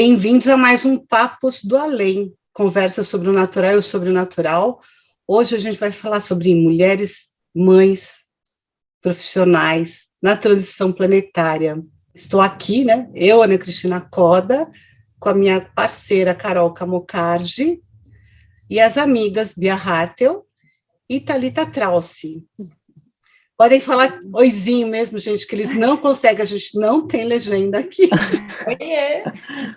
Bem-vindos a mais um Papos do Além, conversa sobre o natural e o sobrenatural. Hoje a gente vai falar sobre mulheres, mães, profissionais, na transição planetária. Estou aqui, eu, Ana Cristina Coda, com a minha parceira Carol Camocardi e as amigas Bia Hartel e Thalita Traussi. Podem falar oizinho mesmo, gente, que eles não conseguem, a gente não tem legenda aqui. Oiê!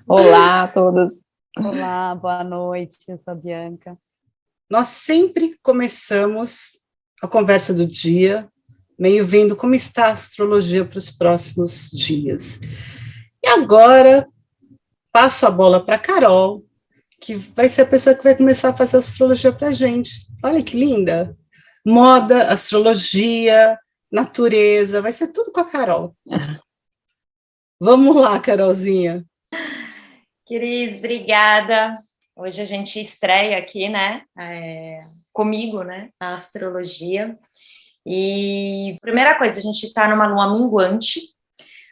Olá a todos. Olá, boa noite, eu sou a Bianca. Nós sempre começamos a conversa do dia, meio vendo como está a astrologia para os próximos dias. E agora, passo a bola para a Carol, que vai ser a pessoa que vai começar a fazer a astrologia para a gente. Olha que linda! Moda, astrologia, natureza, vai ser tudo com a Carol. Vamos lá, Carolzinha. Cris, obrigada. Hoje a gente estreia aqui, comigo, a astrologia. E primeira coisa, a gente está numa lua minguante,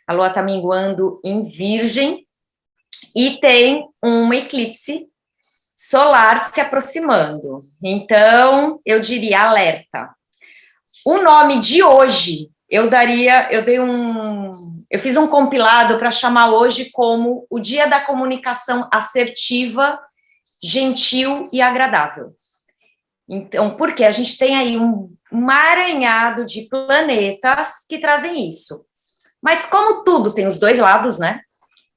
a lua está minguando em Virgem, e tem um eclipse solar se aproximando. Então, eu diria alerta. O nome de hoje, eu fiz um compilado para chamar hoje como o Dia da Comunicação Assertiva, Gentil e Agradável. Então, porque a gente tem aí um emaranhado de planetas que trazem isso. Mas como tudo tem os dois lados,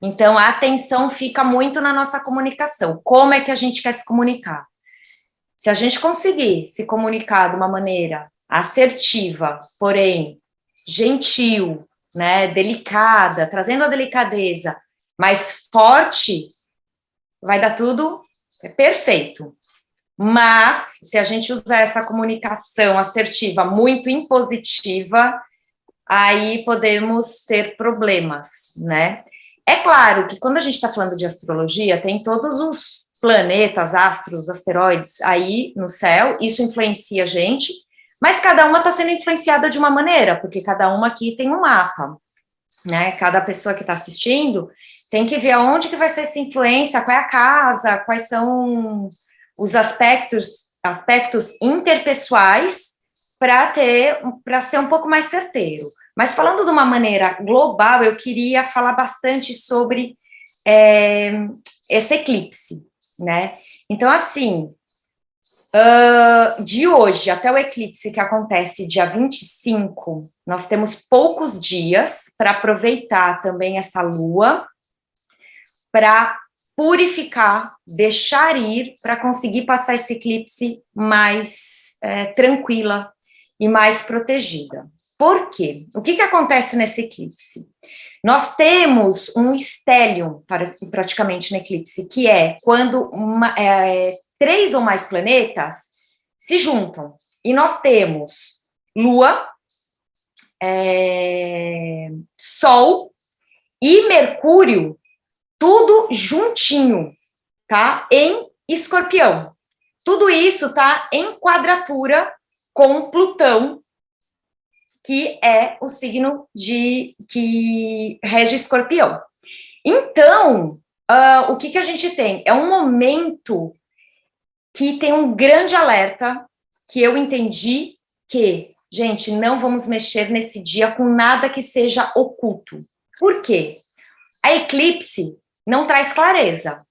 Então, a atenção fica muito na nossa comunicação. Como é que a gente quer se comunicar? Se a gente conseguir se comunicar de uma maneira assertiva, porém gentil, delicada, trazendo a delicadeza, mas forte, vai dar tudo perfeito. Mas, se a gente usar essa comunicação assertiva muito impositiva, aí podemos ter problemas, É claro que quando a gente está falando de astrologia, tem todos os planetas, astros, asteroides aí no céu, isso influencia a gente, mas cada uma está sendo influenciada de uma maneira, porque cada uma aqui tem um mapa, Cada pessoa que está assistindo tem que ver aonde que vai ser essa influência, qual é a casa, quais são os aspectos interpessoais para ser um pouco mais certeiro. Mas falando de uma maneira global, eu queria falar bastante sobre esse eclipse, Então, assim, de hoje até o eclipse que acontece dia 25, nós temos poucos dias para aproveitar também essa lua, para purificar, deixar ir, para conseguir passar esse eclipse mais tranquila e mais protegida. Por quê? O que acontece nesse eclipse? Nós temos um estélio praticamente no eclipse, que é quando 3 ou mais planetas se juntam. E nós temos Lua, Sol e Mercúrio, tudo juntinho, tá? Em Escorpião. Tudo isso está em quadratura com Plutão, que é o signo que rege Escorpião. Então, o que a gente tem? É um momento que tem um grande alerta, que eu entendi que, gente, não vamos mexer nesse dia com nada que seja oculto. Por quê? A eclipse não traz clareza,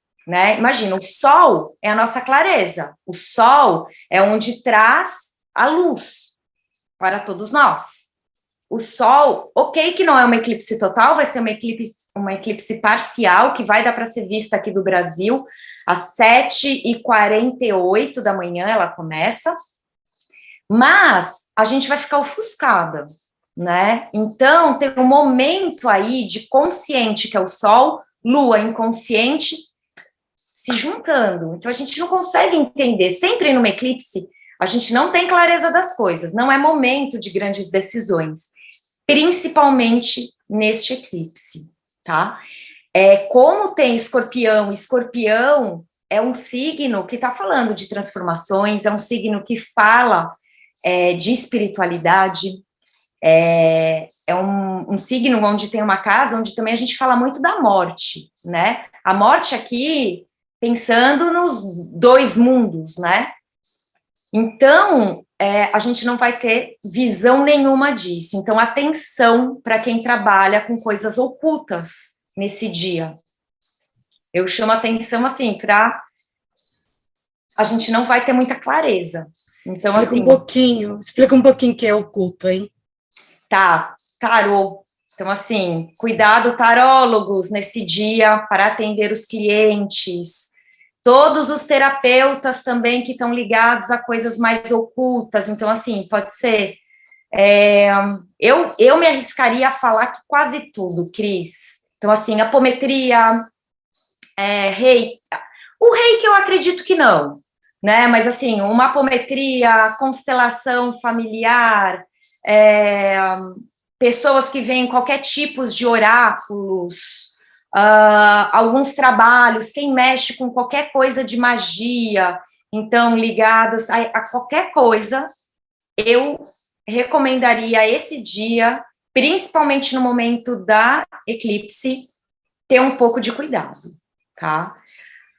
Imagina, o Sol é a nossa clareza. O Sol é onde traz a luz para todos nós. O Sol, ok que não é uma eclipse total, vai ser uma eclipse parcial, que vai dar para ser vista aqui do Brasil, às 7h48 da manhã ela começa, mas a gente vai ficar ofuscada, Então, tem um momento aí de consciente, que é o Sol, Lua inconsciente, se juntando. Então, a gente não consegue entender. Sempre numa eclipse, a gente não tem clareza das coisas, não é momento de grandes decisões, principalmente neste eclipse, tá? Como tem Escorpião é um signo que está falando de transformações, é um signo que fala de espiritualidade, é um signo onde tem uma casa onde também a gente fala muito da morte, A morte aqui, pensando nos dois mundos, né? Então, a gente não vai ter visão nenhuma disso. Então, atenção para quem trabalha com coisas ocultas nesse dia. Eu chamo atenção, assim, para... A gente não vai ter muita clareza. Então, explica um pouquinho o que é oculto, hein? Tá, tarô. Então, assim, cuidado, tarólogos, nesse dia, para atender os clientes. Todos os terapeutas também que estão ligados a coisas mais ocultas. Então, assim, pode ser... eu me arriscaria a falar que quase tudo, Cris. Então, assim, apometria, reiki. O reiki eu acredito que não, né? Mas, assim, uma apometria, constelação familiar, pessoas que veem qualquer tipo de oráculos, alguns trabalhos, quem mexe com qualquer coisa de magia, então, ligadas a qualquer coisa, eu recomendaria esse dia, principalmente no momento da eclipse, ter um pouco de cuidado, tá?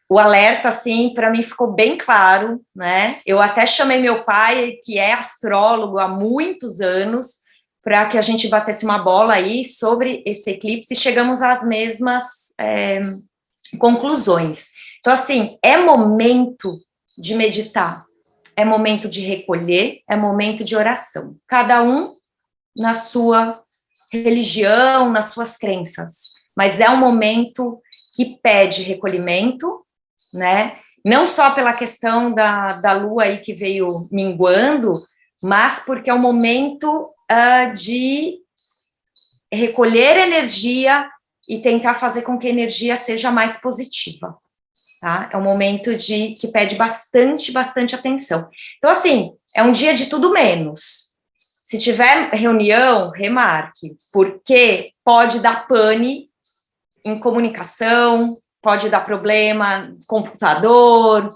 O alerta, assim, para mim ficou bem claro, né? Eu até chamei meu pai, que é astrólogo há muitos anos, para que a gente batesse uma bola aí sobre esse eclipse e chegamos às mesmas conclusões. Então, assim, é momento de meditar, é momento de recolher, é momento de oração. Cada um na sua religião, nas suas crenças, mas é um momento que pede recolhimento, né? Não só pela questão da lua aí que veio minguando, mas porque é um momento de recolher energia e tentar fazer com que a energia seja mais positiva, tá? É um momento que pede bastante atenção. Então, assim, é um dia de tudo menos. Se tiver reunião, remarque, porque pode dar pane em comunicação, pode dar problema no computador,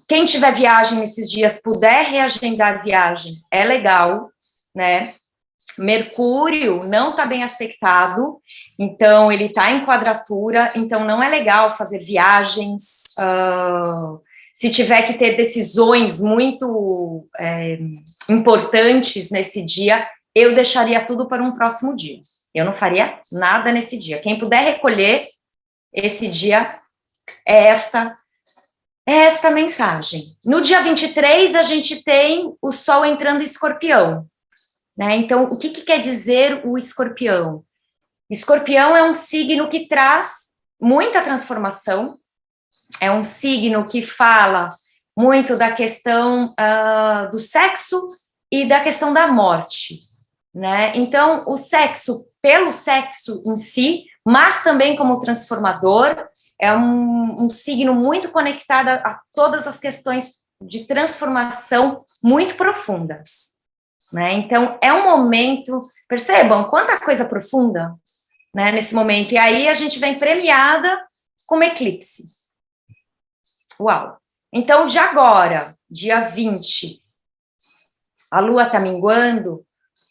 quem tiver viagem nesses dias, puder reagendar viagem, é legal, né? Mercúrio não está bem aspectado, então ele está em quadratura, então não é legal fazer viagens, se tiver que ter decisões muito importantes nesse dia, eu deixaria tudo para um próximo dia, eu não faria nada nesse dia. Quem puder recolher esse dia, é esta mensagem. No dia 23, a gente tem o Sol entrando em Escorpião, né? Então, o que quer dizer o Escorpião? Escorpião é um signo que traz muita transformação, é um signo que fala muito da questão do sexo e da questão da morte, né? Então, o sexo, pelo sexo em si, mas também como transformador, é um signo muito conectado a todas as questões de transformação muito profundas, né? Então, é um momento, percebam quanta coisa profunda, né, nesse momento, e aí a gente vem premiada com uma eclipse. Uau! Então, de agora, dia 20, a lua está minguando,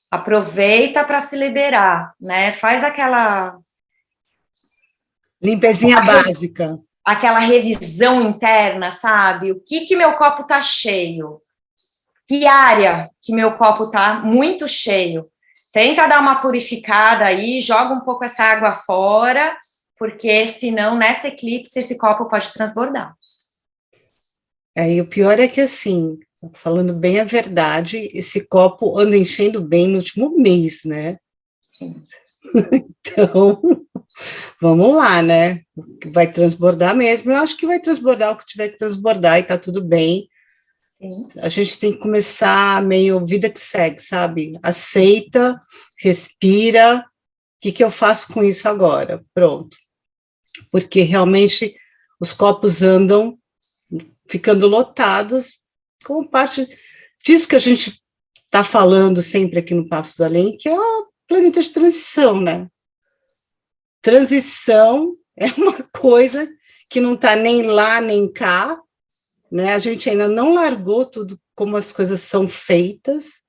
aproveita para se liberar, né? Faz aquela... limpezinha básica. Aquela revisão interna, sabe? O que meu copo está cheio? Que área que meu copo está muito cheio? Tenta dar uma purificada aí, joga um pouco essa água fora, porque senão, nessa eclipse, esse copo pode transbordar. E o pior é que, assim, falando bem a verdade, esse copo anda enchendo bem no último mês, né? Sim. Então, vamos lá, né? Vai transbordar mesmo. Eu acho que vai transbordar o que tiver que transbordar e tá tudo bem. Sim. A gente tem que começar meio vida que segue, sabe? Aceita, respira. O que eu faço com isso agora? Pronto. Porque realmente os copos andam ficando lotados, como parte disso que a gente está falando sempre aqui no Papos do Além, que é o planeta de transição, né? Transição é uma coisa que não está nem lá, nem cá, né? A gente ainda não largou tudo como as coisas são feitas,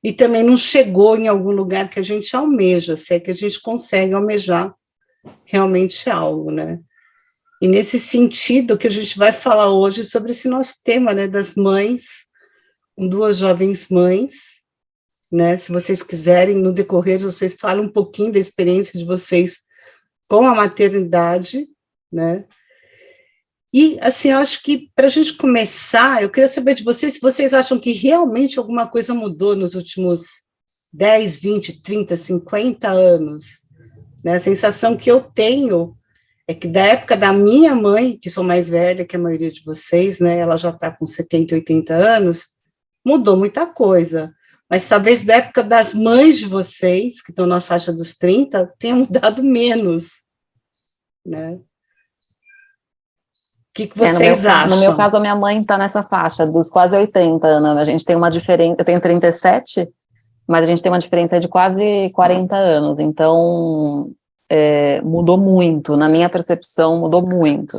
e também não chegou em algum lugar que a gente almeja, se é que a gente consegue almejar realmente algo, né? E nesse sentido que a gente vai falar hoje sobre esse nosso tema, né, das mães, com duas jovens mães, né? Se vocês quiserem, no decorrer, vocês falam um pouquinho da experiência de vocês com a maternidade, né? E, assim, eu acho que, para a gente começar, eu queria saber de vocês se vocês acham que realmente alguma coisa mudou nos últimos 10, 20, 30, 50 anos, né? A sensação que eu tenho é que da época da minha mãe, que sou mais velha que a maioria de vocês, né? Ela já está com 70, 80 anos, mudou muita coisa. Mas talvez da época das mães de vocês, que estão na faixa dos 30, tenha mudado menos, né? O que vocês no meu acham? caso, a minha mãe está nessa faixa dos quase 80, Ana. A gente tem uma diferença, eu tenho 37, mas a gente tem uma diferença de quase 40 anos, então mudou muito, na minha percepção, mudou muito.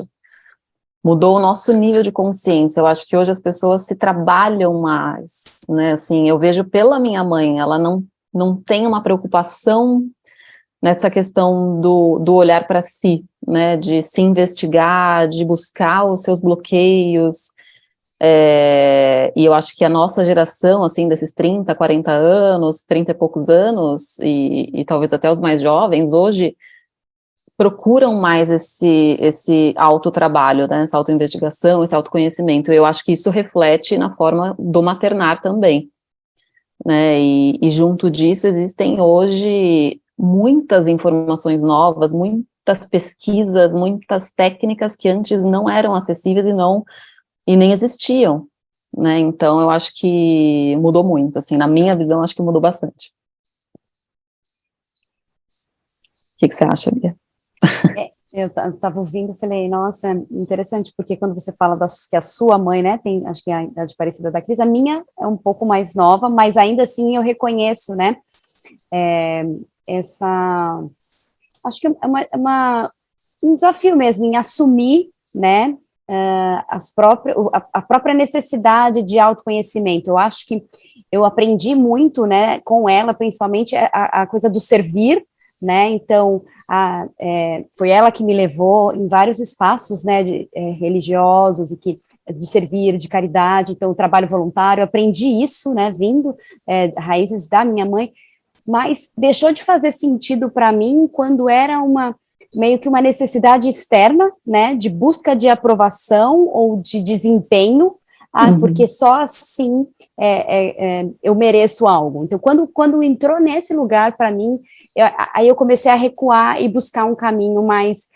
Mudou o nosso nível de consciência. Eu acho que hoje as pessoas se trabalham mais, né? Assim, eu vejo pela minha mãe, ela não tem uma preocupação nessa questão do olhar para si, né? De se investigar, de buscar os seus bloqueios. E eu acho que a nossa geração, assim, desses 30, 40 anos, 30 e poucos anos, e talvez até os mais jovens, hoje, procuram mais esse autotrabalho, né, essa autoinvestigação, esse autoconhecimento. Eu acho que isso reflete na forma do maternar também, né, e junto disso existem hoje muitas informações novas, muitas pesquisas, muitas técnicas que antes não eram acessíveis e nem existiam, né, então eu acho que mudou muito, assim, na minha visão, acho que mudou bastante. O que você acha, Bia? Eu estava ouvindo e falei, nossa, interessante, porque quando você fala que a sua mãe, né, tem, acho que a idade parecida da Cris, a minha é um pouco mais nova, mas ainda assim eu reconheço, né, acho que é um desafio mesmo em assumir, né, a própria necessidade de autoconhecimento. Eu acho que eu aprendi muito, né, com ela, principalmente a coisa do servir, né, então, foi ela que me levou em vários espaços, né, religiosos, de servir, de caridade, então, trabalho voluntário, eu aprendi isso, né, vindo raízes da minha mãe, mas deixou de fazer sentido para mim quando era meio que uma necessidade externa, né, de busca de aprovação ou de desempenho, porque só assim eu mereço algo. Então, quando entrou nesse lugar, para mim, aí eu comecei a recuar e buscar um caminho mais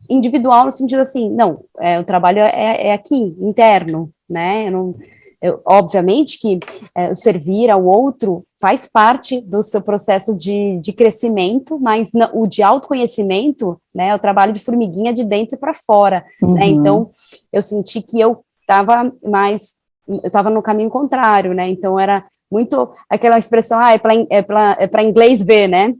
individual, no sentido assim, não, o trabalho é aqui, interno, né, obviamente que o servir ao outro faz parte do seu processo de crescimento, mas o de autoconhecimento, né, é o trabalho de formiguinha de dentro para fora, né, então eu senti que eu estava no caminho contrário, né, então era muito aquela expressão, é para inglês ver, né,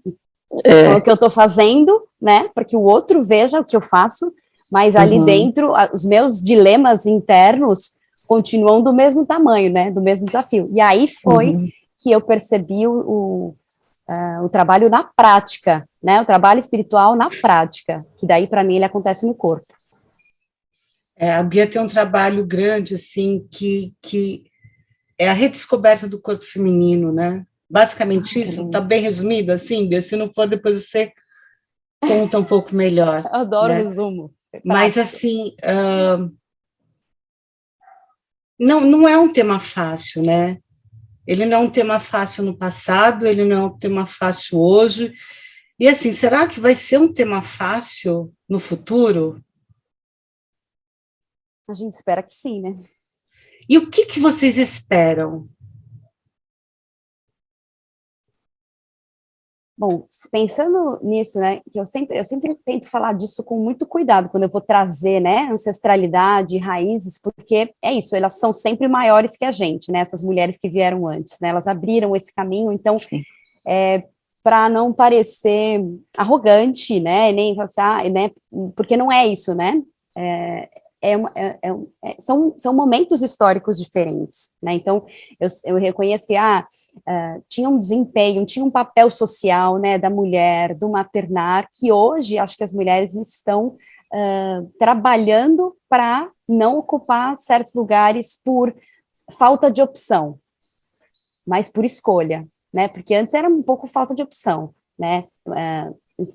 então, o que eu estou fazendo, né, para que o outro veja o que eu faço, mas ali dentro, os meus dilemas internos continuam do mesmo tamanho, né, do mesmo desafio. E aí foi que eu percebi o trabalho na prática, né, o trabalho espiritual na prática, que daí, para mim, ele acontece no corpo. A Bia tem um trabalho grande, assim, que é a redescoberta do corpo feminino, né? Basicamente isso, está bem resumido, assim, Bia? Se não for, depois você conta um pouco melhor. Eu adoro né? resumo. Mas, assim, não é um tema fácil, né? Ele não é um tema fácil no passado, ele não é um tema fácil hoje. E, assim, será que vai ser um tema fácil no futuro? A gente espera que sim, né? E o que vocês esperam? Bom, pensando nisso, né, que eu sempre tento falar disso com muito cuidado, quando eu vou trazer, né, ancestralidade, raízes, porque é isso, elas são sempre maiores que a gente, né, essas mulheres que vieram antes, né, elas abriram esse caminho, então, para não parecer arrogante, né, nem assim, né, porque não é isso, né, são momentos históricos diferentes, né? Então, eu reconheço que tinha um desempenho, tinha um papel social, né, da mulher, do maternar, que hoje acho que as mulheres estão trabalhando para não ocupar certos lugares por falta de opção, mas por escolha, né? Porque antes era um pouco falta de opção, né?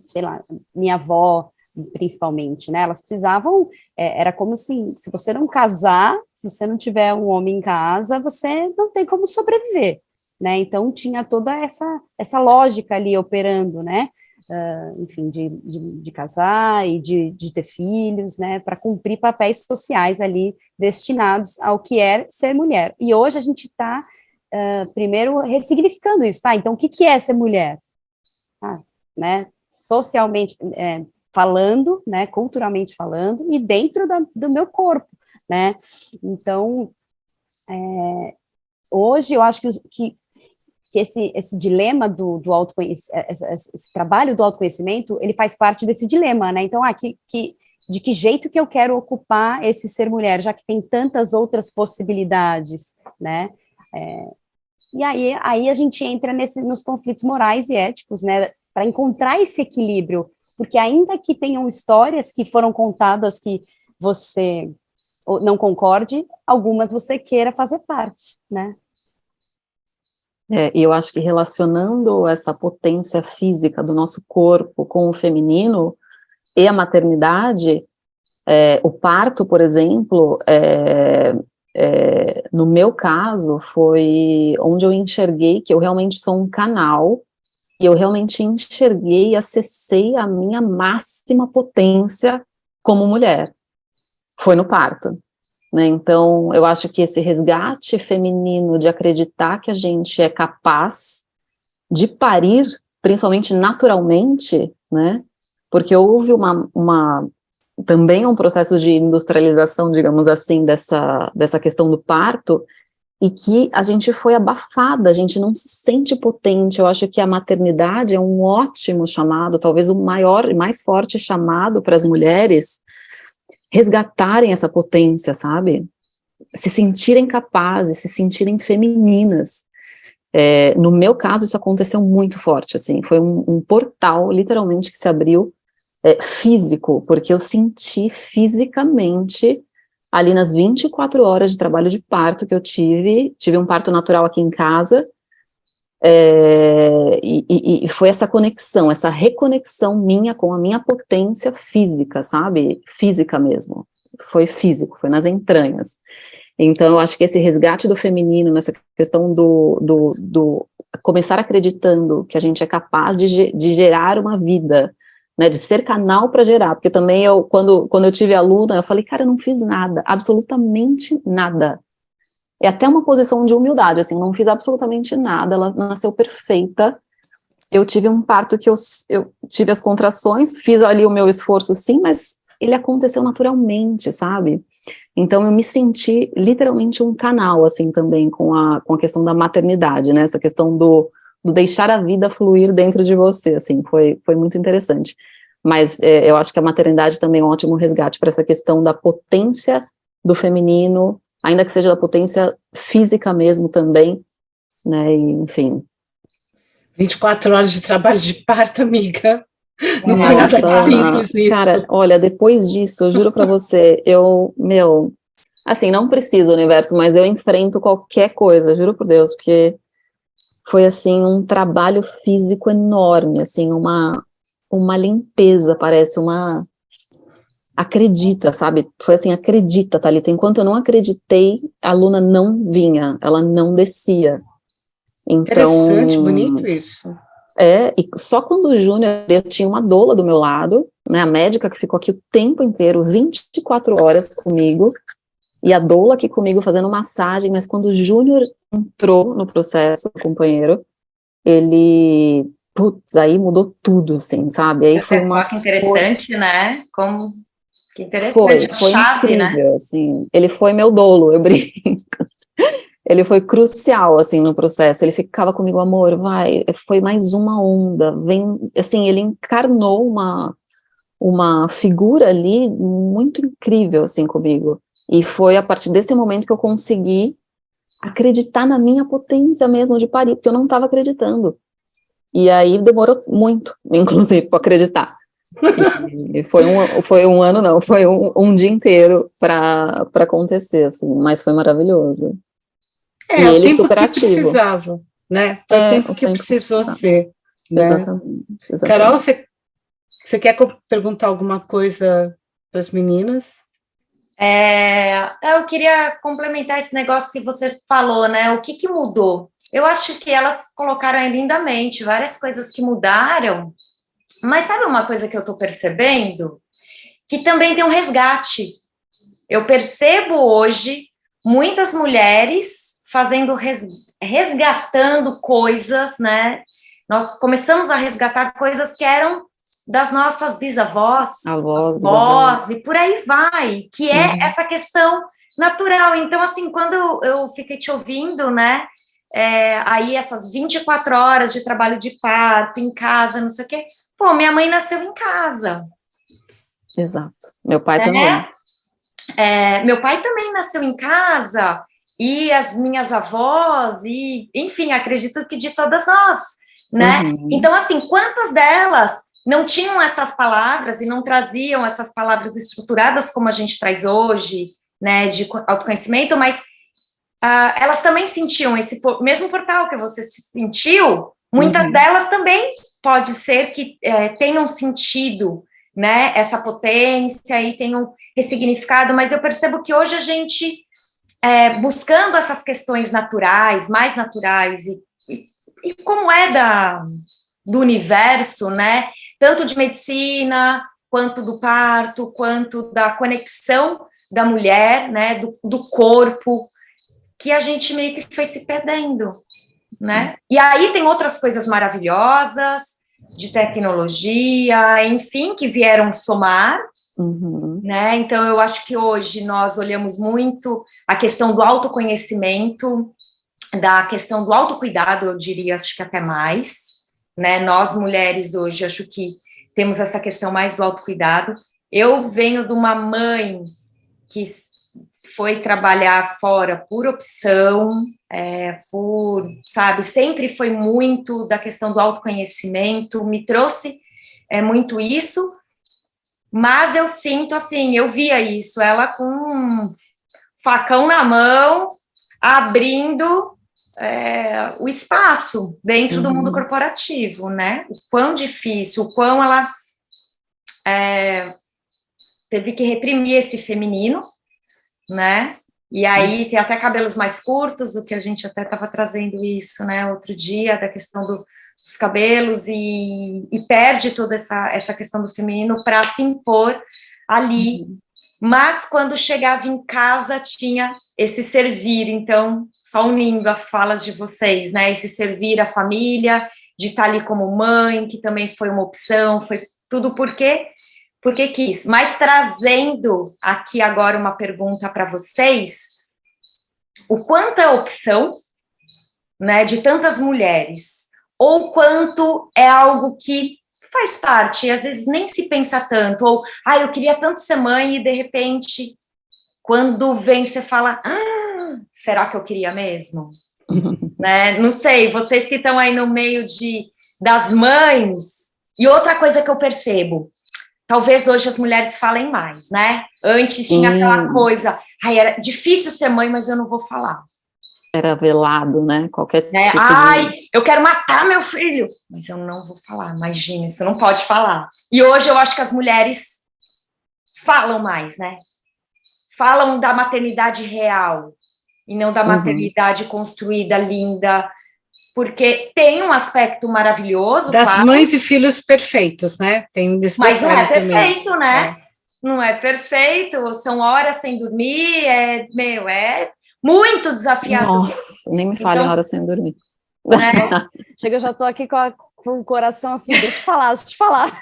Sei lá, minha avó, principalmente, né, elas precisavam, era como assim, se você não casar, se você não tiver um homem em casa, você não tem como sobreviver, né, então tinha toda essa lógica ali operando, né, enfim, de casar e de ter filhos, né, para cumprir papéis sociais ali destinados ao que é ser mulher, e hoje a gente está, primeiro, ressignificando isso, tá, então o que é ser mulher? Né, socialmente, falando, né, culturalmente falando, e dentro do meu corpo, né, então, hoje eu acho que esse dilema do autoconhecimento, esse trabalho do autoconhecimento, ele faz parte desse dilema, né, então, de que jeito que eu quero ocupar esse ser mulher, já que tem tantas outras possibilidades, né, e aí a gente entra nos conflitos morais e éticos, né, para encontrar esse equilíbrio, porque ainda que tenham histórias que foram contadas que você não concorde, algumas você queira fazer parte, né? E eu acho que relacionando essa potência física do nosso corpo com o feminino e a maternidade, o parto, por exemplo, no meu caso, foi onde eu enxerguei que eu realmente sou um canal, e eu realmente enxerguei e acessei a minha máxima potência como mulher. Foi no parto, né? Então, eu acho que esse resgate feminino de acreditar que a gente é capaz de parir, principalmente naturalmente, né? Porque houve também um processo de industrialização, digamos assim, dessa questão do parto, e que a gente foi abafada, a gente não se sente potente. Eu acho que a maternidade é um ótimo chamado, talvez o maior e mais forte chamado para as mulheres resgatarem essa potência, sabe? Se sentirem capazes, se sentirem femininas. No meu caso, isso aconteceu muito forte, assim, foi um portal, literalmente, que se abriu, físico, porque eu senti fisicamente ali nas 24 horas de trabalho de parto que eu tive um parto natural aqui em casa, e foi essa conexão, essa reconexão minha com a minha potência física, sabe? Física mesmo. Foi físico, foi nas entranhas. Então, eu acho que esse resgate do feminino, nessa questão do começar acreditando que a gente é capaz de gerar uma vida, né, de ser canal para gerar, porque também quando eu tive aluna, eu falei, cara, eu não fiz nada, absolutamente nada. É até uma posição de humildade, assim, não fiz absolutamente nada, ela nasceu perfeita. Eu tive um parto que eu tive as contrações, fiz ali o meu esforço, sim, mas ele aconteceu naturalmente, sabe? Então eu me senti literalmente um canal, assim, também com a questão da maternidade, né, essa questão do deixar a vida fluir dentro de você, assim, foi muito interessante. Mas eu acho que a maternidade também é um ótimo resgate para essa questão da potência do feminino, ainda que seja da potência física mesmo também, né, e, enfim. 24 horas de trabalho de parto, amiga. Não tem nada de simples nisso. Cara, olha, depois disso, eu juro pra você, assim, não preciso, universo, mas eu enfrento qualquer coisa, juro por Deus, porque foi, assim, um trabalho físico enorme, assim, uma limpeza, parece, acredita, sabe? Foi assim, acredita, Thalita, enquanto eu não acreditei, a aluna não vinha, ela não descia. Então, interessante, bonito isso. E só quando o Júnior, eu tinha uma doula do meu lado, né, a médica que ficou aqui o tempo inteiro, 24 horas comigo, e a doula aqui comigo fazendo massagem, mas quando o Júnior entrou no processo, o companheiro, ele, aí mudou tudo, assim, sabe? Aí foi uma que interessante, né? Que interessante, foi chave, incrível, né? assim, ele foi meu dolo, eu brinco. Ele foi crucial, assim, no processo, ele ficava comigo, amor, vai, foi mais uma onda, vem, assim, ele encarnou uma figura ali muito incrível, assim, comigo. E foi a partir desse momento que eu consegui acreditar na minha potência mesmo de parir, porque eu não estava acreditando. E aí demorou muito, inclusive, para acreditar. E foi um ano, não, foi um dia inteiro para acontecer, assim, mas foi maravilhoso. E O ele tempo super que ativo. precisava, né? Foi o tempo que precisou ser, né? Exatamente. Carol, você quer perguntar alguma coisa para as meninas? Eu queria complementar esse negócio que você falou, né? O que mudou? Eu acho que elas colocaram aí lindamente várias coisas que mudaram, mas sabe uma coisa que eu estou percebendo? Que também tem um resgate. Eu percebo hoje muitas mulheres resgatando coisas, né? Nós começamos a resgatar coisas que eram das nossas bisavós, avós, e por aí vai, que é essa questão natural. Então, assim, quando eu fiquei te ouvindo, né, aí essas 24 horas de trabalho de parto, em casa, não sei o quê, pô, minha mãe nasceu em casa. Exato. Meu pai também. Meu pai também nasceu em casa, e as minhas avós, e, enfim, acredito que de todas nós, né? Então, assim, quantas delas não tinham essas palavras e não traziam essas palavras estruturadas como a gente traz hoje, né, de autoconhecimento, mas elas também sentiam esse mesmo portal que você sentiu, muitas delas também pode ser que tenham sentido, né, essa potência e tenham ressignificado, mas eu percebo que hoje a gente, buscando essas questões naturais, mais naturais, e como do universo, né, tanto de medicina, quanto do parto, quanto da conexão da mulher, né, do corpo, que a gente meio que foi se perdendo, né? E aí tem outras coisas maravilhosas, de tecnologia, enfim, que vieram somar, né? Então, eu acho que hoje nós olhamos muito a questão do autoconhecimento, da questão do autocuidado, eu diria, acho que até mais, né? Nós, mulheres, hoje, acho que temos essa questão mais do autocuidado. Eu venho de uma mãe que foi trabalhar fora por opção, sabe, sempre foi muito da questão do autoconhecimento, me trouxe muito isso, mas eu sinto, assim, eu via isso, ela com um facão na mão, abrindo o espaço dentro do mundo corporativo, né, o quão difícil, o quão ela teve que reprimir esse feminino, né, e aí tem até cabelos mais curtos, o que a gente até estava trazendo isso, né, outro dia, da questão dos cabelos, e perde toda essa questão do feminino para se impor ali, mas quando chegava em casa tinha esse servir, então, só unindo as falas de vocês, né, esse servir a família, de estar ali como mãe, que também foi uma opção, foi tudo porque quis, mas trazendo aqui agora uma pergunta para vocês, o quanto é opção, né, de tantas mulheres, ou quanto é algo que faz parte, e às vezes nem se pensa tanto, ou, eu queria tanto ser mãe, e de repente, quando vem, você fala, será que eu queria mesmo? Né? Não sei, vocês que estão aí no meio das mães, e outra coisa que eu percebo, talvez hoje as mulheres falem mais, né? Antes tinha aquela coisa, era difícil ser mãe, mas eu não vou falar. Era velado, né? Qualquer tipo eu quero matar meu filho, mas eu não vou falar, imagina, isso não pode falar. E hoje eu acho que as mulheres falam mais, né? Falam da maternidade real, e não da maternidade construída, linda, porque tem um aspecto maravilhoso, das claro, mães e filhos perfeitos, né? Tem desse mas não é perfeito, também, né? Não é perfeito, são horas sem dormir, é muito desafiador. Nossa, nem me fale em hora sem dormir. Chega, eu já tô aqui com o coração assim, deixa eu te falar.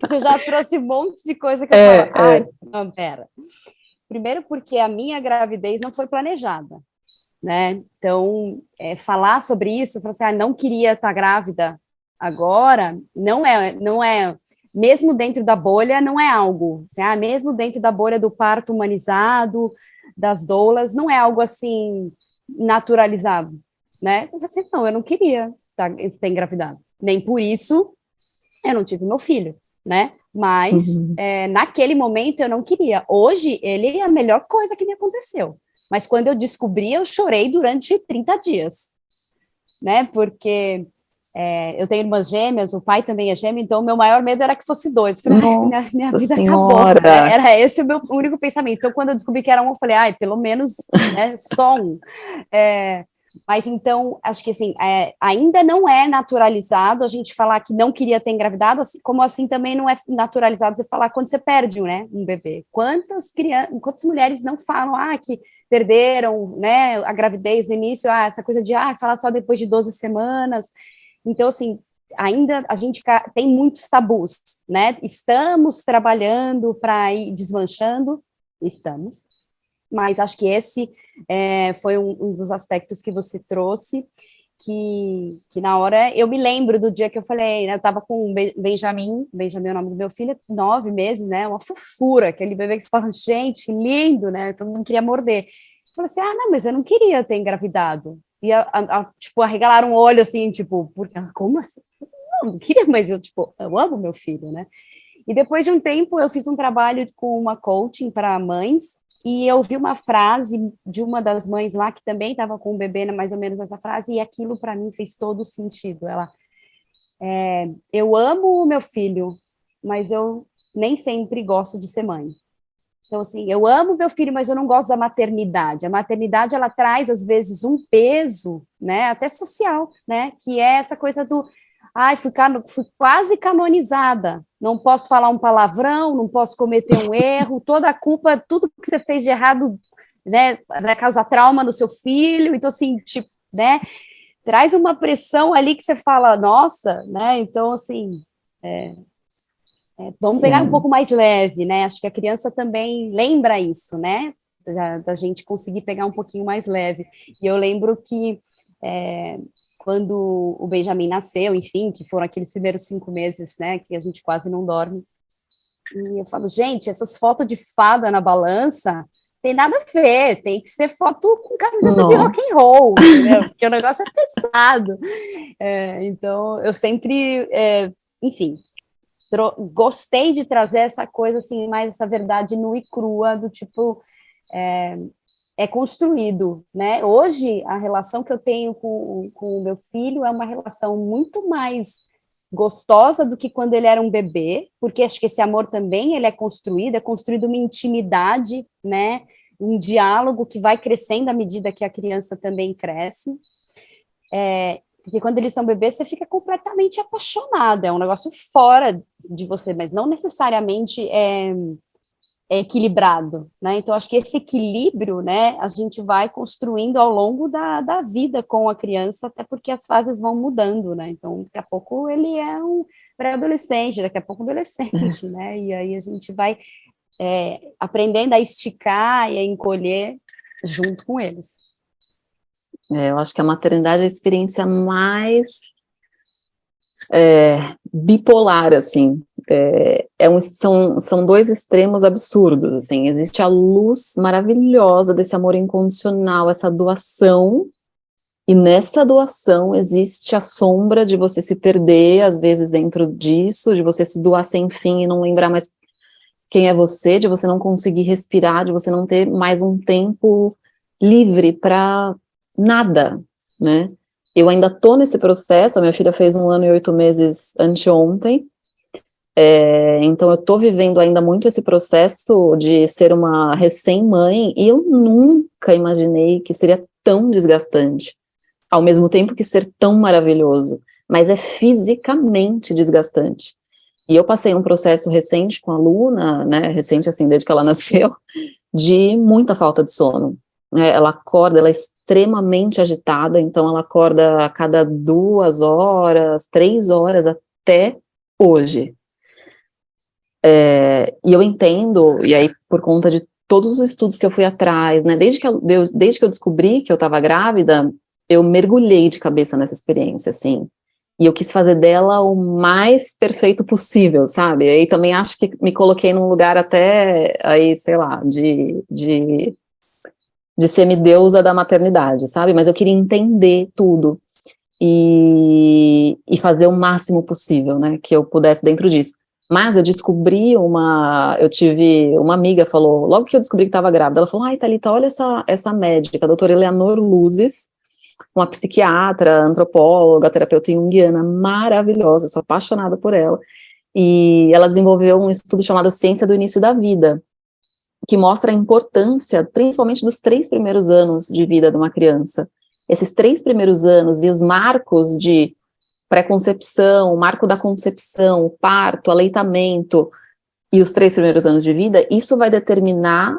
Você já trouxe um monte de coisa que eu falo. Não, pera. Primeiro porque a minha gravidez não foi planejada, né? Então, falar sobre isso, falar assim, não queria estar grávida agora, não é mesmo dentro da bolha, não é algo, assim, mesmo dentro da bolha do parto humanizado, das doulas, não é algo assim naturalizado, né? Eu falei assim, não, eu não queria ter engravidado, nem por isso eu não tive meu filho, né? Mas naquele momento eu não queria. Hoje ele é a melhor coisa que me aconteceu. Mas quando eu descobri, eu chorei durante 30 dias, né? Porque eu tenho irmãs gêmeas, o pai também é gêmeo, então o meu maior medo era que fosse dois. Eu falei, minha vida acabou. Né? Era esse o meu único pensamento. Então, quando eu descobri que era um, eu falei, pelo menos, né, só um. Mas então, acho que assim, ainda não é naturalizado a gente falar que não queria ter engravidado, como assim também não é naturalizado você falar quando você perde, né, um bebê. Quantas mulheres não falam, que perderam, né, a gravidez no início, essa coisa de, falar só depois de 12 semanas. Então, assim, ainda a gente tem muitos tabus, né, estamos trabalhando para ir desmanchando, estamos, mas acho que esse foi um dos aspectos que você trouxe, que na hora, eu me lembro do dia que eu falei, né, eu estava com o Benjamin é o nome do meu filho, 9 meses, né, uma fofura, aquele bebê que você fala, gente, que lindo, né, todo mundo queria morder. Eu falei assim, não, mas eu não queria ter engravidado. E, tipo, arregalaram um olho, assim, tipo, como assim? Não queria, mas eu amo meu filho, né. E depois de um tempo, eu fiz um trabalho com uma coaching para mães, e eu vi uma frase de uma das mães lá, que também estava com o bebê, mais ou menos essa frase, e aquilo para mim fez todo sentido. Ela, eu amo o meu filho, mas eu nem sempre gosto de ser mãe. Então, assim, eu amo meu filho, mas eu não gosto da maternidade. A maternidade, ela traz, às vezes, um peso, né, até social, né, que é essa coisa do, fui quase canonizada, não posso falar um palavrão, não posso cometer um erro, toda a culpa, tudo que você fez de errado, né, vai causar trauma no seu filho, então, assim, tipo, né, traz uma pressão ali que você fala, nossa, né, então, assim, vamos pegar um pouco mais leve, né, acho que a criança também lembra isso, né, da gente conseguir pegar um pouquinho mais leve, e eu lembro que quando o Benjamin nasceu, enfim, que foram aqueles primeiros 5 meses, né, que a gente quase não dorme, e eu falo, gente, essas fotos de fada na balança, tem nada a ver, tem que ser foto com camiseta de rock and roll, entendeu? Porque o negócio é pesado. Então, eu sempre, enfim, gostei de trazer essa coisa, assim, mais essa verdade nua e crua, do tipo, é construído, né? Hoje, a relação que eu tenho com o meu filho é uma relação muito mais gostosa do que quando ele era um bebê, porque acho que esse amor também ele é construído uma intimidade, né? Um diálogo que vai crescendo à medida que a criança também cresce. Porque quando eles são bebês, você fica completamente apaixonada, é um negócio fora de você, mas não necessariamente é equilibrado, né? Então, acho que esse equilíbrio, né, a gente vai construindo ao longo da vida com a criança, até porque as fases vão mudando, né? Então, daqui a pouco ele é um pré-adolescente, daqui a pouco adolescente, né? E aí a gente vai aprendendo a esticar e a encolher junto com eles. Eu acho que a maternidade é a experiência mais bipolar, assim. São dois extremos absurdos, assim. Existe a luz maravilhosa desse amor incondicional, essa doação, e nessa doação existe a sombra de você se perder, às vezes, dentro disso, de você se doar sem fim e não lembrar mais quem é você, de você não conseguir respirar, de você não ter mais um tempo livre para nada, né? Eu ainda tô nesse processo, a minha filha fez 1 ano e 8 meses anteontem, então eu tô vivendo ainda muito esse processo de ser uma recém-mãe, e eu nunca imaginei que seria tão desgastante, ao mesmo tempo que ser tão maravilhoso, mas é fisicamente desgastante. E eu passei um processo recente com a Luna, né, recente assim, desde que ela nasceu, de muita falta de sono. Ela acorda, ela é extremamente agitada, então ela acorda a cada 2 horas, 3 horas, até hoje. E eu entendo, e aí por conta de todos os estudos que eu fui atrás, né, desde que eu descobri que eu estava grávida, eu mergulhei de cabeça nessa experiência, assim, E eu quis fazer dela o mais perfeito possível, sabe? Aí também acho que me coloquei num lugar até, aí, sei lá, de semideusa da maternidade, sabe? Mas eu queria entender tudo e fazer o máximo possível, né? Que eu pudesse dentro disso. Mas eu descobri eu tive uma amiga falou, logo que eu descobri que estava grávida, ela falou, ai, Thalita, olha essa médica, a doutora Eleanor Luzes, uma psiquiatra, antropóloga, terapeuta junguiana maravilhosa, eu sou apaixonada por ela, e ela desenvolveu um estudo chamado Ciência do Início da Vida, que mostra a importância, principalmente dos 3 primeiros anos de vida de uma criança. Esses 3 primeiros anos e os marcos de pré-concepção, o marco da concepção, o parto, o aleitamento e os 3 primeiros anos de vida, isso vai determinar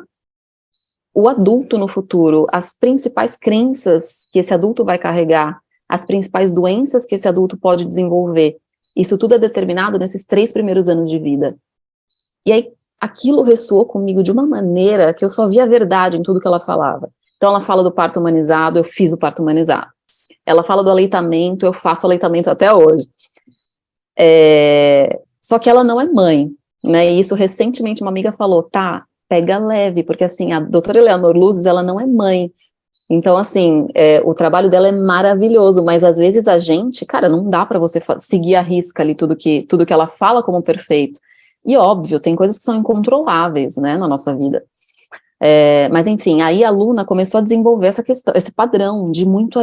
o adulto no futuro, as principais crenças que esse adulto vai carregar, as principais doenças que esse adulto pode desenvolver. Isso tudo é determinado nesses 3 primeiros anos de vida. E aí, aquilo ressoou comigo de uma maneira que eu só via a verdade em tudo que ela falava. Então, ela fala do parto humanizado, eu fiz o parto humanizado. Ela fala do aleitamento, eu faço aleitamento até hoje. Só que ela não é mãe, né? E isso recentemente uma amiga falou, tá, pega leve, porque assim, a doutora Eleanor Luzes, ela não é mãe. Então, assim, o trabalho dela é maravilhoso, mas às vezes a gente, cara, não dá pra você seguir à risca ali tudo que ela fala como perfeito. E óbvio, tem coisas que são incontroláveis, né, na nossa vida. Mas enfim, aí a Luna começou a desenvolver essa questão, esse padrão de muita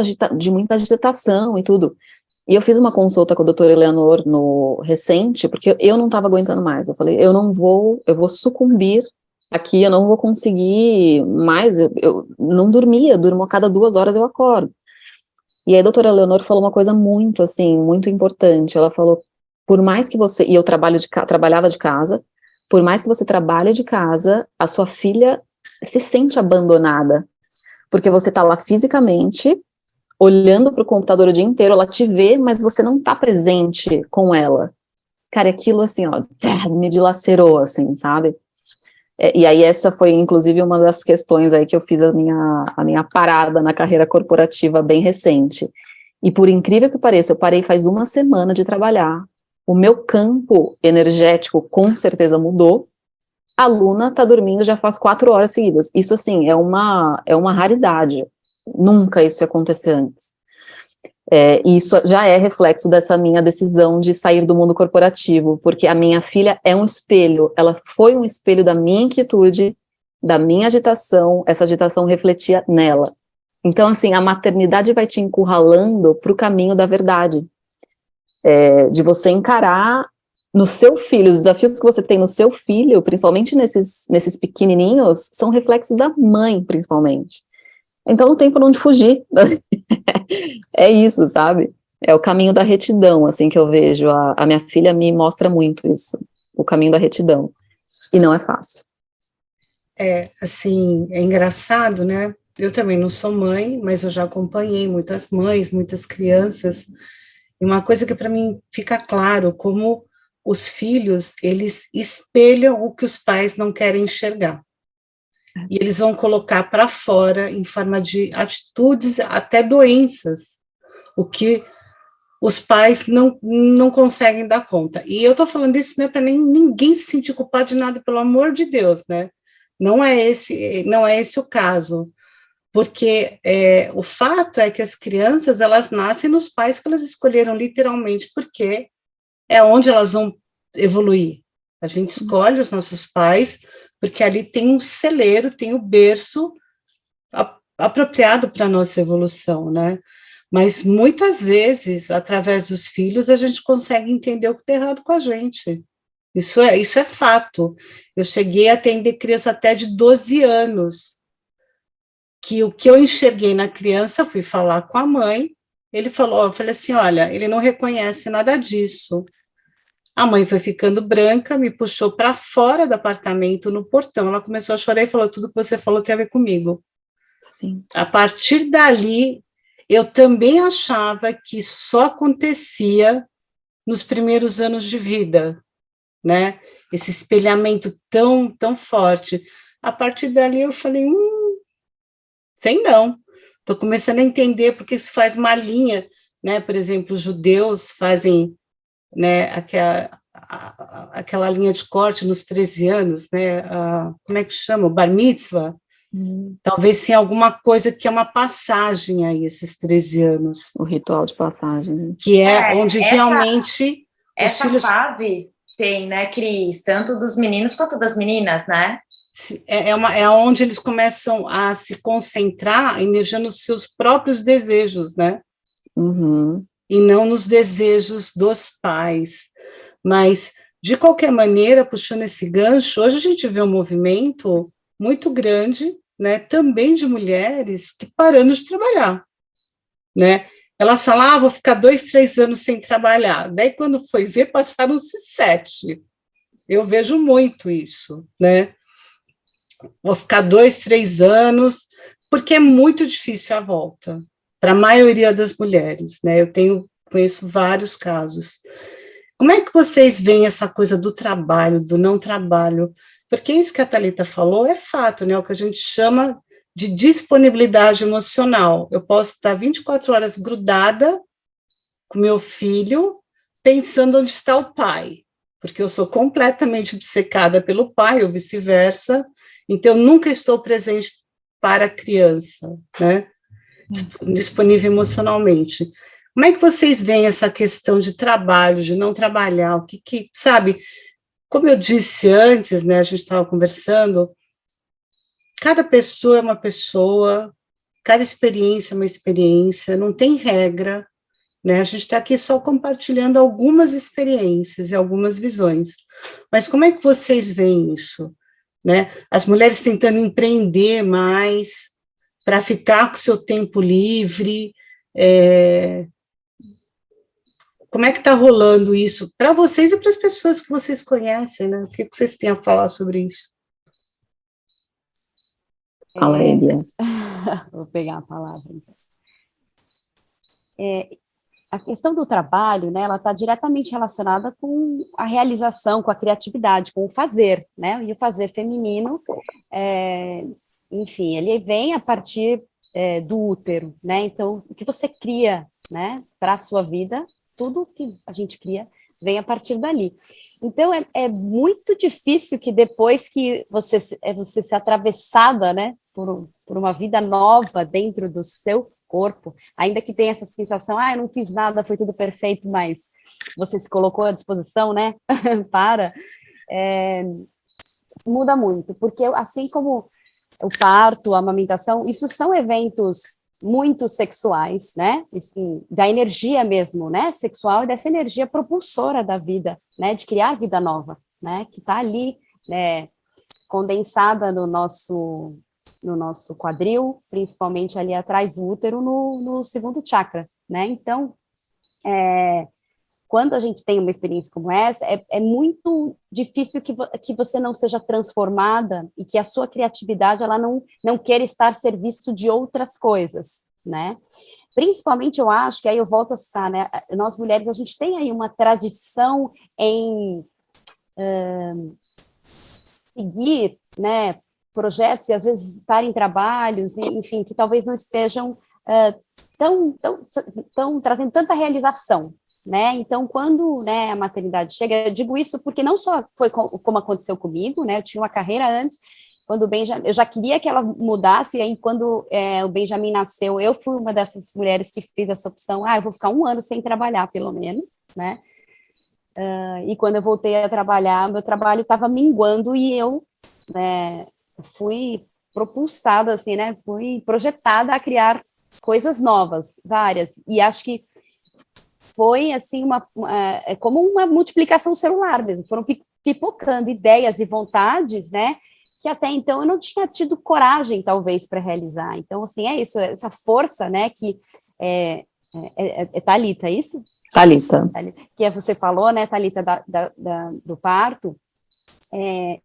agitação e tudo. E eu fiz uma consulta com a doutora Eleanor recente, porque eu não estava aguentando mais. Eu falei, eu vou sucumbir aqui, eu não vou conseguir mais, eu não dormia, durmo a cada 2 horas eu acordo. E aí a doutora Eleanor falou uma coisa muito, assim, muito importante. Ela falou, por mais que você, e eu trabalhava de casa, por mais que você trabalhe de casa, a sua filha se sente abandonada, porque você está lá fisicamente, olhando para o computador o dia inteiro, ela te vê, mas você não está presente com ela. Cara, aquilo assim, ó, me dilacerou, assim, sabe? E aí essa foi, inclusive, uma das questões aí que eu fiz a minha parada na carreira corporativa bem recente. E por incrível que pareça, eu parei faz 1 semana de trabalhar. O meu campo energético com certeza mudou. A Luna tá dormindo já faz 4 horas seguidas. Isso, assim, é uma raridade. Nunca isso ia acontecer antes. E isso já é reflexo dessa minha decisão de sair do mundo corporativo, porque a minha filha é um espelho, ela foi um espelho da minha inquietude, da minha agitação, essa agitação refletia nela. Então, assim, a maternidade vai te encurralando para o caminho da verdade, de você encarar no seu filho, os desafios que você tem no seu filho, principalmente nesses pequenininhos, são reflexos da mãe, principalmente. Então não tem por onde fugir. É isso, sabe? É o caminho da retidão, assim, que eu vejo. A minha filha me mostra muito isso, o caminho da retidão. E não é fácil. Assim, é engraçado, né? Eu também não sou mãe, mas eu já acompanhei muitas mães, muitas crianças. E uma coisa que para mim fica claro, como os filhos, eles espelham o que os pais não querem enxergar. E eles vão colocar para fora em forma de atitudes, até doenças, o que os pais não conseguem dar conta. E eu estou falando isso não é para ninguém se sentir culpado de nada, pelo amor de Deus, né? Não é esse o caso, porque o fato é que as crianças, elas nascem nos pais que elas escolheram literalmente, porque é onde elas vão evoluir. A gente escolhe os nossos pais, porque ali tem um celeiro, tem o berço apropriado para a nossa evolução, né? Mas muitas vezes, através dos filhos, a gente consegue entender o que está errado com a gente. Isso é fato. Eu cheguei a atender criança até de 12 anos, que o que eu enxerguei na criança, fui falar com a mãe, eu falei assim, olha, ele não reconhece nada disso. A mãe foi ficando branca, me puxou para fora do apartamento, no portão, ela começou a chorar e falou, tudo que você falou tem a ver comigo. Sim. A partir dali, eu também achava que isso só acontecia nos primeiros anos de vida, né? Esse espelhamento tão, tão forte. A partir dali, eu falei, sei não. Estou começando a entender porque se faz uma linha né? Por exemplo, os judeus fazem, né, aquela linha de corte nos 13 anos, né? Como é que chama? O bar mitzvah. Talvez tenha alguma coisa que é uma passagem aí, esses 13 anos. O ritual de passagem. Né? Que é onde realmente os essa filhos... fase tem, né, Cris? Tanto dos meninos quanto das meninas, né? É onde eles começam a se concentrar a energia nos seus próprios desejos, né? Uhum. E não nos desejos dos pais. Mas, de qualquer maneira, puxando esse gancho, hoje a gente vê um movimento muito grande, né, também de mulheres que parando de trabalhar, né? Elas falam, vou ficar 2, 3 anos sem trabalhar. Daí, quando foi ver, passaram-se 7. Eu vejo muito isso, né? Vou ficar 2, 3 anos, porque é muito difícil a volta, para a maioria das mulheres, né? Conheço vários casos. Como é que vocês veem essa coisa do trabalho, do não trabalho? Porque isso que a Thalita falou é fato, né? O que a gente chama de disponibilidade emocional. Eu posso estar 24 horas grudada com meu filho, pensando onde está o pai, porque eu sou completamente obcecada pelo pai, ou vice-versa, então eu nunca estou presente para a criança, né? Disponível emocionalmente. Como é que vocês veem essa questão de trabalho, de não trabalhar? O que sabe, como eu disse antes, né, a gente estava conversando, cada pessoa é uma pessoa, cada experiência é uma experiência, não tem regra, né? A gente está aqui só compartilhando algumas experiências e algumas visões. Mas como é que vocês veem isso? Né? As mulheres tentando empreender mais, para ficar com o seu tempo livre, como é que está rolando isso para vocês e para as pessoas que vocês conhecem, né? O que vocês têm a falar sobre isso? Fala, Elia. Vou pegar a palavra. A questão do trabalho, né, ela está diretamente relacionada com a realização, com a criatividade, com o fazer, né, e o fazer feminino, enfim, ele vem a partir do útero, né, então, o que você cria, né, para a sua vida, tudo que a gente cria vem a partir dali. Então, é muito difícil que depois que você se atravessada, né, por uma vida nova dentro do seu corpo, ainda que tenha essa sensação, eu não fiz nada, foi tudo perfeito, mas você se colocou à disposição, né, muda muito, porque assim como o parto, a amamentação, isso são eventos muito sexuais, né, assim, da energia mesmo, né, sexual, e dessa energia propulsora da vida, né, de criar vida nova, né, que está ali, né, condensada no nosso quadril, principalmente ali atrás do útero, no segundo chakra, né, então, quando a gente tem uma experiência como essa, é muito difícil que você não seja transformada e que a sua criatividade, ela não queira estar a serviço de outras coisas, né? Principalmente, eu acho, que aí eu volto a citar, né? Nós mulheres, a gente tem aí uma tradição em seguir, né, projetos e às vezes estar em trabalhos, enfim, que talvez não estejam tão trazendo tanta realização, né, então quando, né, a maternidade chega, eu digo isso porque não só foi como aconteceu comigo, né, eu tinha uma carreira antes, quando o Benjamin, eu já queria que ela mudasse, e aí quando o Benjamin nasceu, eu fui uma dessas mulheres que fez essa opção, eu vou ficar 1 ano sem trabalhar, pelo menos, né, e quando eu voltei a trabalhar, meu trabalho estava minguando, e eu, fui propulsada, assim, né, fui projetada a criar coisas novas, várias, e acho que foi, assim, como uma multiplicação celular mesmo, foram pipocando ideias e vontades, né, que até então eu não tinha tido coragem, talvez, para realizar. Então, assim, é isso, essa força, né, que é Thalita, é isso? Thalita. Que você falou, né, Thalita, do parto.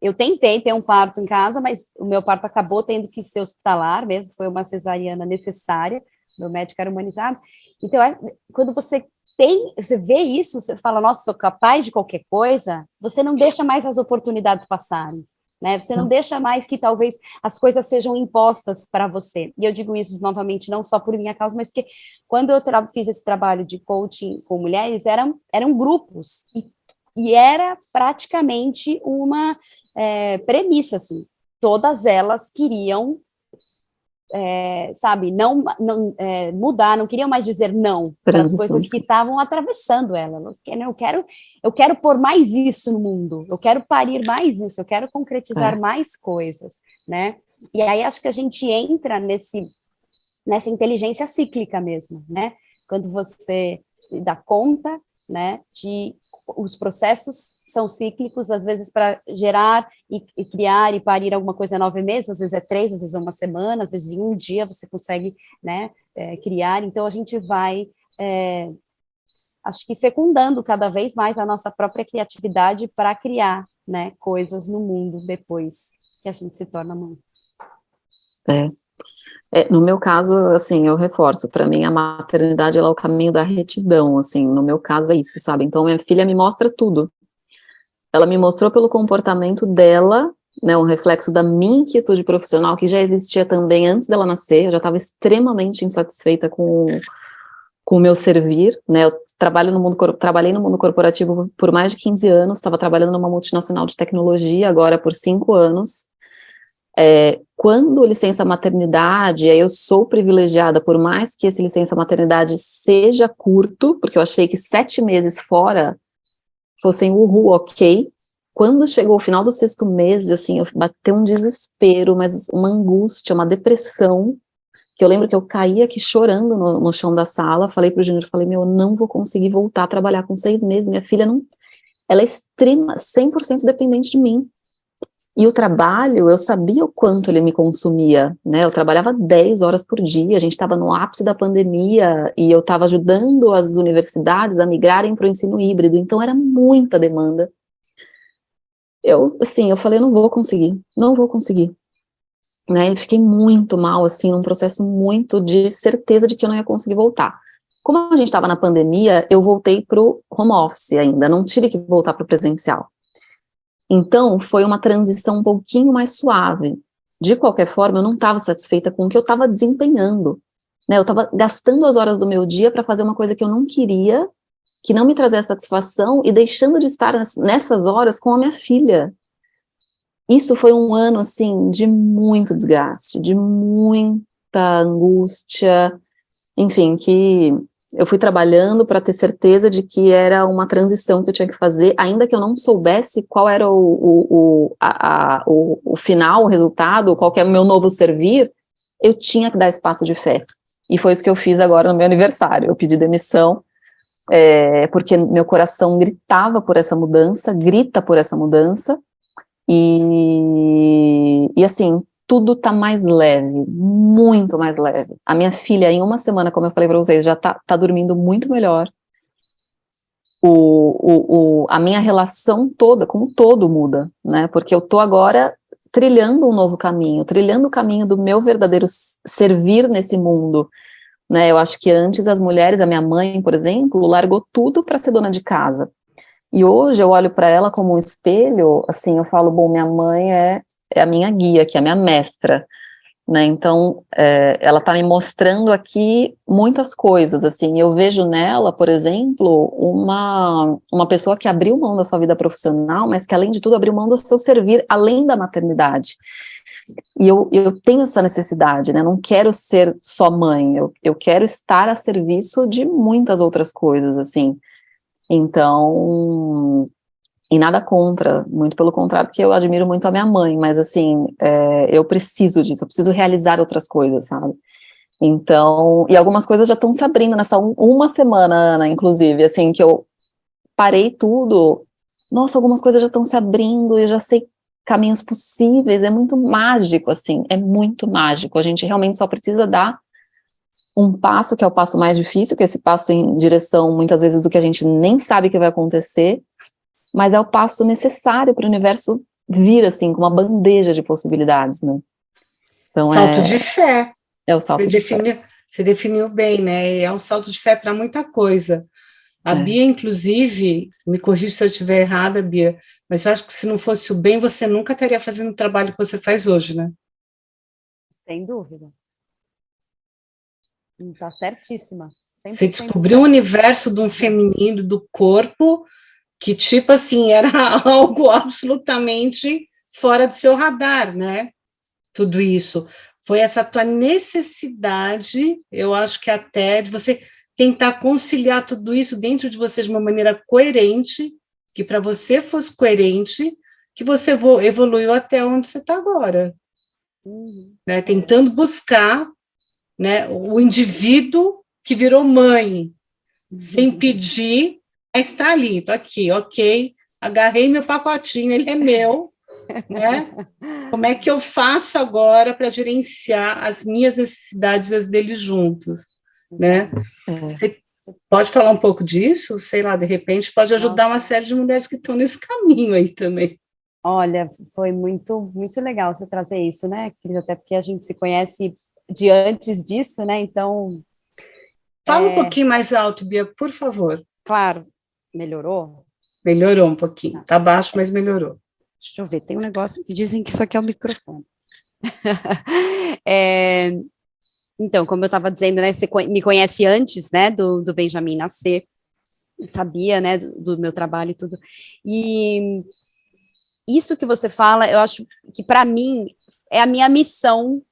Eu tentei ter um parto em casa, mas o meu parto acabou tendo que ser hospitalar mesmo, foi uma cesariana necessária, meu médico era humanizado. Então, quando você vê isso, você fala, nossa, sou capaz de qualquer coisa, você não deixa mais as oportunidades passarem, né? Você não deixa mais que talvez as coisas sejam impostas para você. E eu digo isso novamente, não só por minha causa, mas porque quando eu fiz esse trabalho de coaching com mulheres, eram grupos, e era praticamente uma premissa, assim, todas elas queriam, sabe, não mudar, não queriam mais dizer não para as coisas que estavam atravessando elas querem, eu quero pôr mais isso no mundo, eu quero parir mais isso, eu quero concretizar mais coisas, né, e aí acho que a gente entra nessa inteligência cíclica mesmo, né, quando você se dá conta, né, de os processos são cíclicos, às vezes para gerar e criar e parir alguma coisa em 9 meses, às vezes é 3, às vezes é uma semana, às vezes em um dia você consegue, né, criar, então a gente vai, acho que fecundando cada vez mais a nossa própria criatividade para criar, né, coisas no mundo depois que a gente se torna mãe. No meu caso, assim, eu reforço, para mim a maternidade ela é o caminho da retidão, assim, no meu caso é isso, sabe? Então minha filha me mostra tudo. Ela me mostrou pelo comportamento dela, né, um reflexo da minha inquietude profissional, que já existia também antes dela nascer, eu já estava extremamente insatisfeita com o meu servir, né, eu trabalhei no mundo corporativo por mais de 15 anos, estava trabalhando numa multinacional de tecnologia agora por 5 anos, quando licença maternidade, eu sou privilegiada, por mais que esse licença maternidade seja curto, porque eu achei que 7 meses fora fossem ok, quando chegou o final do 6º mês, assim, eu bateu um desespero, mas uma angústia, uma depressão, que eu lembro que eu caí aqui chorando no chão da sala, falei pro Júnior, falei, eu não vou conseguir voltar a trabalhar com 6 meses, minha filha não, ela é 100% dependente de mim. E o trabalho, eu sabia o quanto ele me consumia, né, eu trabalhava 10 horas por dia, a gente estava no ápice da pandemia, e eu estava ajudando as universidades a migrarem para o ensino híbrido, então era muita demanda. Eu falei, não vou conseguir, né, e fiquei muito mal, assim, num processo muito de certeza de que eu não ia conseguir voltar. Como a gente estava na pandemia, eu voltei para o home office ainda, não tive que voltar para o presencial. Então, foi uma transição um pouquinho mais suave. De qualquer forma, eu não estava satisfeita com o que eu estava desempenhando, né? Eu estava gastando as horas do meu dia para fazer uma coisa que eu não queria, que não me trazia satisfação, e deixando de estar nessas horas com a minha filha. Isso foi um ano, assim, de muito desgaste, de muita angústia, enfim, que eu fui trabalhando para ter certeza de que era uma transição que eu tinha que fazer, ainda que eu não soubesse qual era o final, o resultado, qual que é o meu novo servir, eu tinha que dar espaço de fé. E foi isso que eu fiz agora no meu aniversário. Eu pedi demissão, porque meu coração gritava por essa mudança, grita por essa mudança, e assim, tudo tá mais leve, muito mais leve. A minha filha, em uma semana, como eu falei para vocês, já tá dormindo muito melhor. A minha relação toda, como todo, muda, né? Porque eu tô agora trilhando um novo caminho, trilhando o caminho do meu verdadeiro servir nesse mundo, né? Eu acho que antes as mulheres, a minha mãe, por exemplo, largou tudo para ser dona de casa. E hoje eu olho para ela como um espelho, assim, eu falo, bom, minha mãe é a minha guia, que é a minha mestra, né, então, ela tá me mostrando aqui muitas coisas, assim, eu vejo nela, por exemplo, uma pessoa que abriu mão da sua vida profissional, mas que, além de tudo, abriu mão do seu servir, além da maternidade, e eu tenho essa necessidade, né, não quero ser só mãe, eu quero estar a serviço de muitas outras coisas, assim, então... E nada contra, muito pelo contrário, porque eu admiro muito a minha mãe, mas assim, eu preciso disso, eu preciso realizar outras coisas, sabe? Então, e algumas coisas já estão se abrindo nessa uma semana, Ana, inclusive, assim, que eu parei tudo, nossa, algumas coisas já estão se abrindo, eu já sei caminhos possíveis, é muito mágico, assim, é muito mágico, a gente realmente só precisa dar um passo, que é o passo mais difícil, que é esse passo em direção, muitas vezes, do que a gente nem sabe que vai acontecer, mas é o passo necessário para o universo vir, assim, com uma bandeja de possibilidades, né? Então, salto de fé. É o salto de fé. Você definiu bem, né? É um salto de fé para muita coisa. A Bia, inclusive, me corrija se eu estiver errada, Bia, mas eu acho que se não fosse o bem, você nunca estaria fazendo o trabalho que você faz hoje, né? Sem dúvida. Está certíssima. Você descobriu o universo de um feminino, do corpo, que, tipo assim, era algo absolutamente fora do seu radar, né? Tudo isso. Foi essa tua necessidade, eu acho que até, de você tentar conciliar tudo isso dentro de você de uma maneira coerente, que para você fosse coerente, que você evoluiu até onde você está agora. Né? Tentando buscar, né, o indivíduo que virou mãe, sem pedir, mas está ali, estou aqui, ok, agarrei meu pacotinho, ele é meu, né? Como é que eu faço agora para gerenciar as minhas necessidades e as deles juntos, né? Você pode falar um pouco disso? Sei lá, de repente pode ajudar uma série de mulheres que estão nesse caminho aí também. Olha, foi muito, muito legal você trazer isso, né, Cris? Até porque a gente se conhece de antes disso, né? Então... Fala um pouquinho mais alto, Bia, por favor. Claro. Melhorou? Melhorou um pouquinho. Tá baixo, mas melhorou. Deixa eu ver, tem um negócio que dizem que isso aqui é o microfone. Então, como eu estava dizendo, né, você me conhece antes, né, do Benjamin nascer, eu sabia, né, do meu trabalho e tudo, e isso que você fala, eu acho que para mim é a minha missão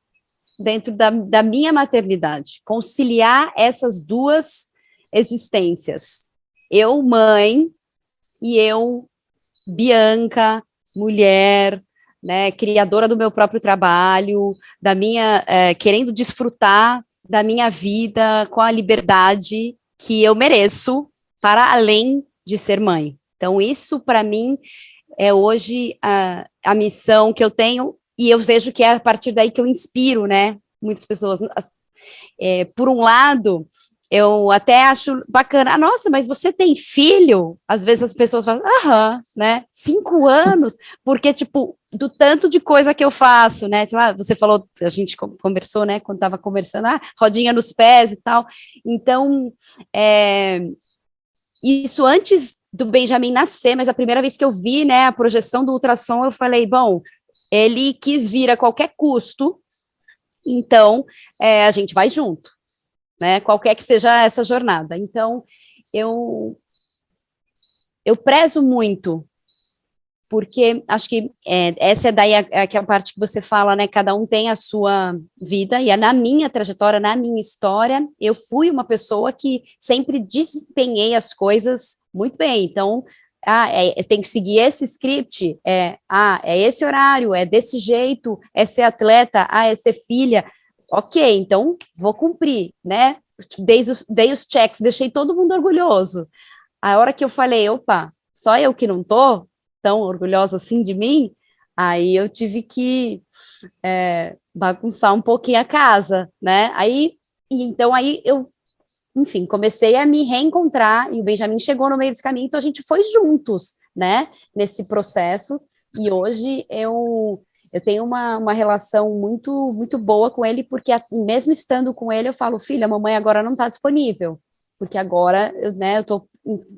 dentro da minha maternidade, conciliar essas duas existências, eu mãe e eu Bianca, mulher, né, criadora do meu próprio trabalho, da minha, querendo desfrutar da minha vida com a liberdade que eu mereço, para além de ser mãe. Então, isso, para mim, é hoje a missão que eu tenho, e eu vejo que é a partir daí que eu inspiro, né, muitas pessoas. Por um lado, eu até acho bacana, nossa, mas você tem filho? Às vezes as pessoas falam, aham, né, 5 anos, porque, tipo, do tanto de coisa que eu faço, né, tipo, você falou, a gente conversou, né, quando estava conversando, rodinha nos pés e tal, então, isso antes do Benjamin nascer, mas a primeira vez que eu vi, né, a projeção do ultrassom, eu falei, bom, ele quis vir a qualquer custo, então, a gente vai junto, né, qualquer que seja essa jornada. Então, eu prezo muito, porque acho que essa é daí a parte que você fala, né, cada um tem a sua vida, e na minha trajetória, na minha história, eu fui uma pessoa que sempre desempenhei as coisas muito bem, então, tem que seguir esse script, é esse horário, é desse jeito, é ser atleta, é ser filha, ok, então vou cumprir, né, dei os checks, deixei todo mundo orgulhoso. A hora que eu falei, opa, só eu que não tô tão orgulhosa assim de mim, aí eu tive que bagunçar um pouquinho a casa, né, então aí eu, enfim, comecei a me reencontrar, e o Benjamin chegou no meio desse caminho, então a gente foi juntos, né, nesse processo, e hoje eu tenho uma relação muito, muito boa com ele, porque mesmo estando com ele, eu falo, filha, a mamãe agora não está disponível, porque agora, né, eu estou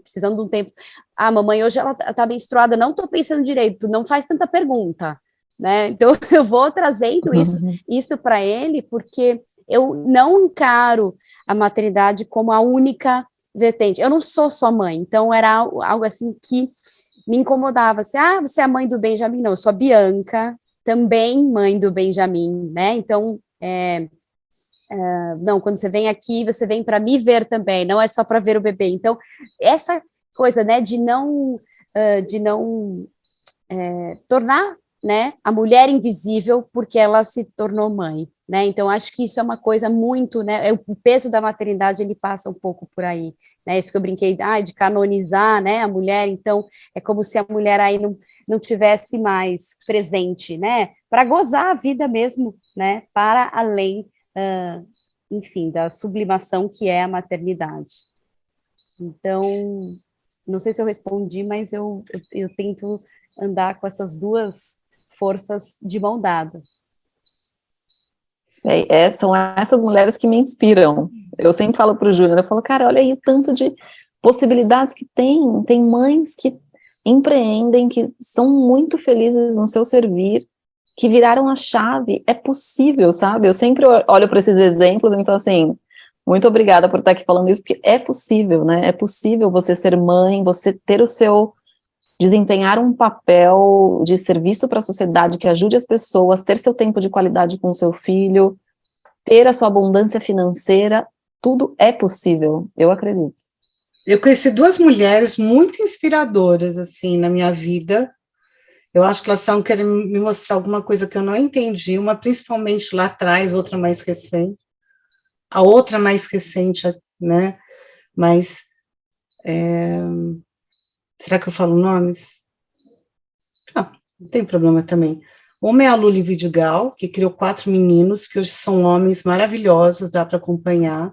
precisando de um tempo, mamãe hoje ela está menstruada, não estou pensando direito, não faz tanta pergunta, né, então eu vou trazendo isso para ele, porque eu não encaro a maternidade como a única vertente, eu não sou só mãe, então era algo assim que me incomodava, assim, você é a mãe do Benjamin? Não, eu sou a Bianca, também mãe do Benjamin, né, então, não, quando você vem aqui, você vem para me ver também, não é só para ver o bebê, então, essa coisa, né, de não tornar, né, a mulher invisível porque ela se tornou mãe, né, então acho que isso é uma coisa muito, né, o peso da maternidade ele passa um pouco por aí, né, isso que eu brinquei, de canonizar, né, a mulher, então é como se a mulher aí não tivesse mais presente, né, para gozar a vida mesmo, né, para além, enfim, da sublimação que é a maternidade. Então, não sei se eu respondi, mas eu tento andar com essas duas forças de mão dada. São essas mulheres que me inspiram. Eu sempre falo para o Júnior, eu falo, cara, olha aí o tanto de possibilidades que tem mães que empreendem, que são muito felizes no seu servir, que viraram a chave, é possível, sabe? Eu sempre olho para esses exemplos, então assim, muito obrigada por estar aqui falando isso, porque é possível, né? É possível você ser mãe, você ter o seu, desempenhar um papel de serviço para a sociedade que ajude as pessoas, ter seu tempo de qualidade com o seu filho, ter a sua abundância financeira, tudo é possível, eu acredito. Eu conheci duas mulheres muito inspiradoras, assim, na minha vida. Eu acho que elas estavam querendo me mostrar alguma coisa que eu não entendi, uma principalmente lá atrás, outra mais recente. A outra mais recente, né? Mas, será que eu falo nomes? Não tem problema também. Uma é a Luli Vidigal, que criou 4 meninos, que hoje são homens maravilhosos, dá para acompanhar.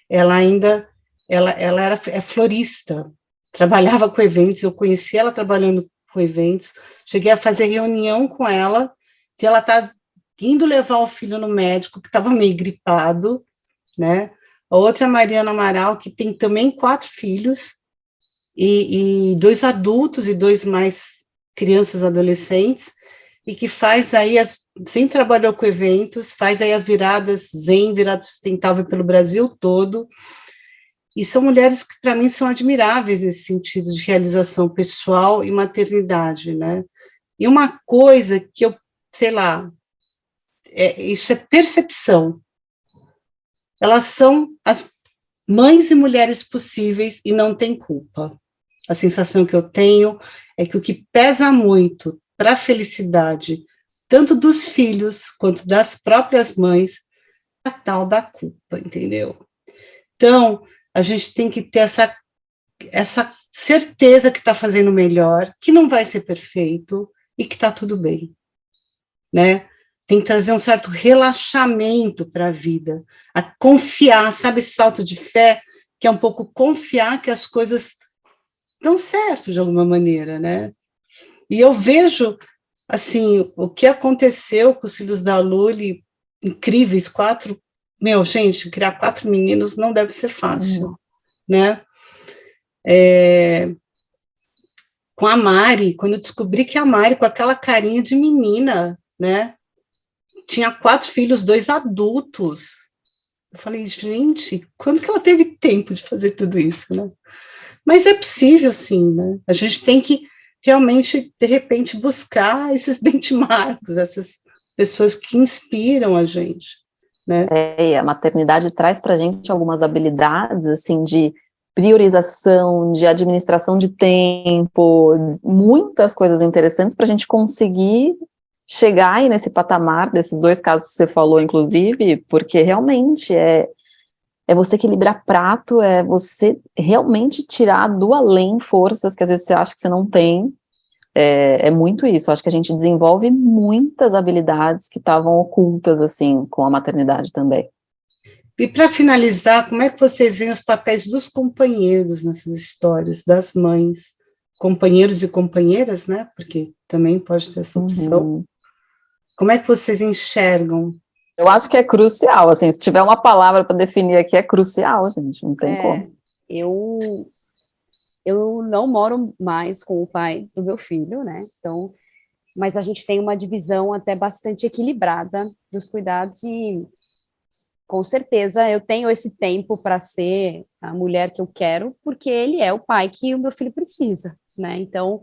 Ela ainda, é florista, trabalhava com eventos, eu conheci ela trabalhando com eventos, cheguei a fazer reunião com ela, que ela está indo levar o filho no médico, que estava meio gripado, né? A outra é a Mariana Amaral, que tem também 4 filhos, e 2 adultos e 2 mais crianças adolescentes, e que faz aí, sempre trabalhou com eventos, faz aí as viradas Zen, virada sustentável pelo Brasil todo, e são mulheres que, para mim, são admiráveis nesse sentido de realização pessoal e maternidade, né? E uma coisa que eu, sei lá, isso é percepção. Elas são as mães e mulheres possíveis e não tem culpa. A sensação que eu tenho é que o que pesa muito para a felicidade, tanto dos filhos quanto das próprias mães, é a tal da culpa, entendeu? Então, a gente tem que ter essa certeza que está fazendo melhor, que não vai ser perfeito e que está tudo bem, né? Tem que trazer um certo relaxamento para a vida, a confiar, sabe, esse salto de fé, que é um pouco confiar que as coisas dão certo de alguma maneira, né? E eu vejo, assim, o que aconteceu com os filhos da Luli, incríveis, 4, gente, criar 4 meninos não deve ser fácil, né? Com a Mari, quando eu descobri que a Mari, com aquela carinha de menina, né, tinha 4 filhos, 2 adultos, eu falei, gente, quando que ela teve tempo de fazer tudo isso, né? Mas é possível, sim, né? A gente tem que realmente, de repente, buscar esses benchmarks, essas pessoas que inspiram a gente, né? E a maternidade traz para a gente algumas habilidades, assim, de priorização, de administração de tempo, muitas coisas interessantes para a gente conseguir chegar aí nesse patamar desses 2 casos que você falou, inclusive, porque realmente é você equilibrar prato, é você realmente tirar do além forças que às vezes você acha que você não tem, é muito isso, acho que a gente desenvolve muitas habilidades que estavam ocultas, assim, com a maternidade também. E para finalizar, como é que vocês veem os papéis dos companheiros nessas histórias, das mães, companheiros e companheiras, né? Porque também pode ter essa opção. Como é que vocês enxergam? Eu acho que é crucial, assim, se tiver uma palavra para definir aqui, é crucial, gente, não tem como. Eu não moro mais com o pai do meu filho, né? Então, mas a gente tem uma divisão até bastante equilibrada dos cuidados e com certeza eu tenho esse tempo para ser a mulher que eu quero, porque ele é o pai que o meu filho precisa, né? Então,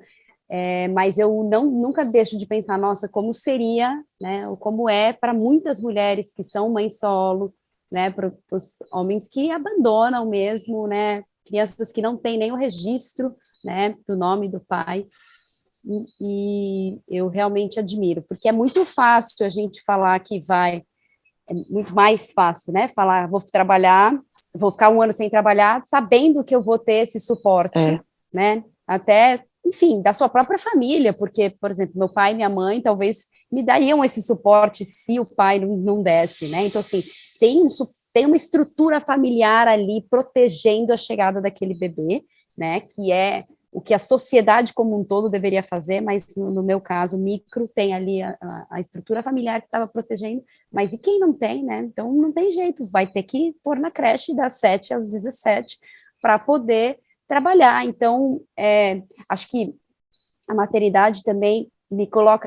mas eu nunca deixo de pensar, nossa, como seria, né? Ou como é para muitas mulheres que são mães solo, né? Para os homens que abandonam mesmo, né? Crianças que não têm nem o registro, né? Do nome do pai. E eu realmente admiro, porque é muito fácil a gente falar que é muito mais fácil, né? Falar, vou trabalhar, vou ficar 1 ano sem trabalhar, sabendo que eu vou ter esse suporte, né? Até, enfim, da sua própria família, porque, por exemplo, meu pai e minha mãe talvez me dariam esse suporte se o pai não desse, né? Então, assim, tem uma estrutura familiar ali protegendo a chegada daquele bebê, né? Que é o que a sociedade como um todo deveria fazer, mas no meu caso, micro, tem ali a estrutura familiar que estava protegendo, mas e quem não tem, né? Então não tem jeito, vai ter que pôr na creche das 7 às 17 para poder trabalhar. Então, acho que a maternidade também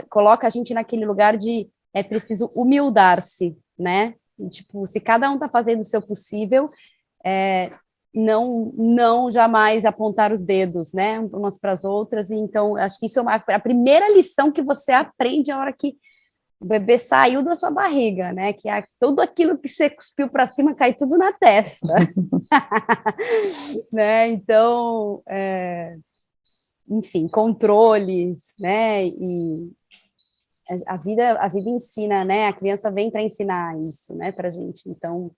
coloca a gente naquele lugar de é preciso humildar-se, né? Tipo, se cada um está fazendo o seu possível, não jamais apontar os dedos, né, umas para as outras. E então, acho que isso é a primeira lição que você aprende a hora que o bebê saiu da sua barriga, né, que tudo aquilo que você cuspiu para cima cai tudo na testa. Né, então, enfim, controles, né, e a vida ensina, né, a criança vem para ensinar isso, né, para a gente. Então,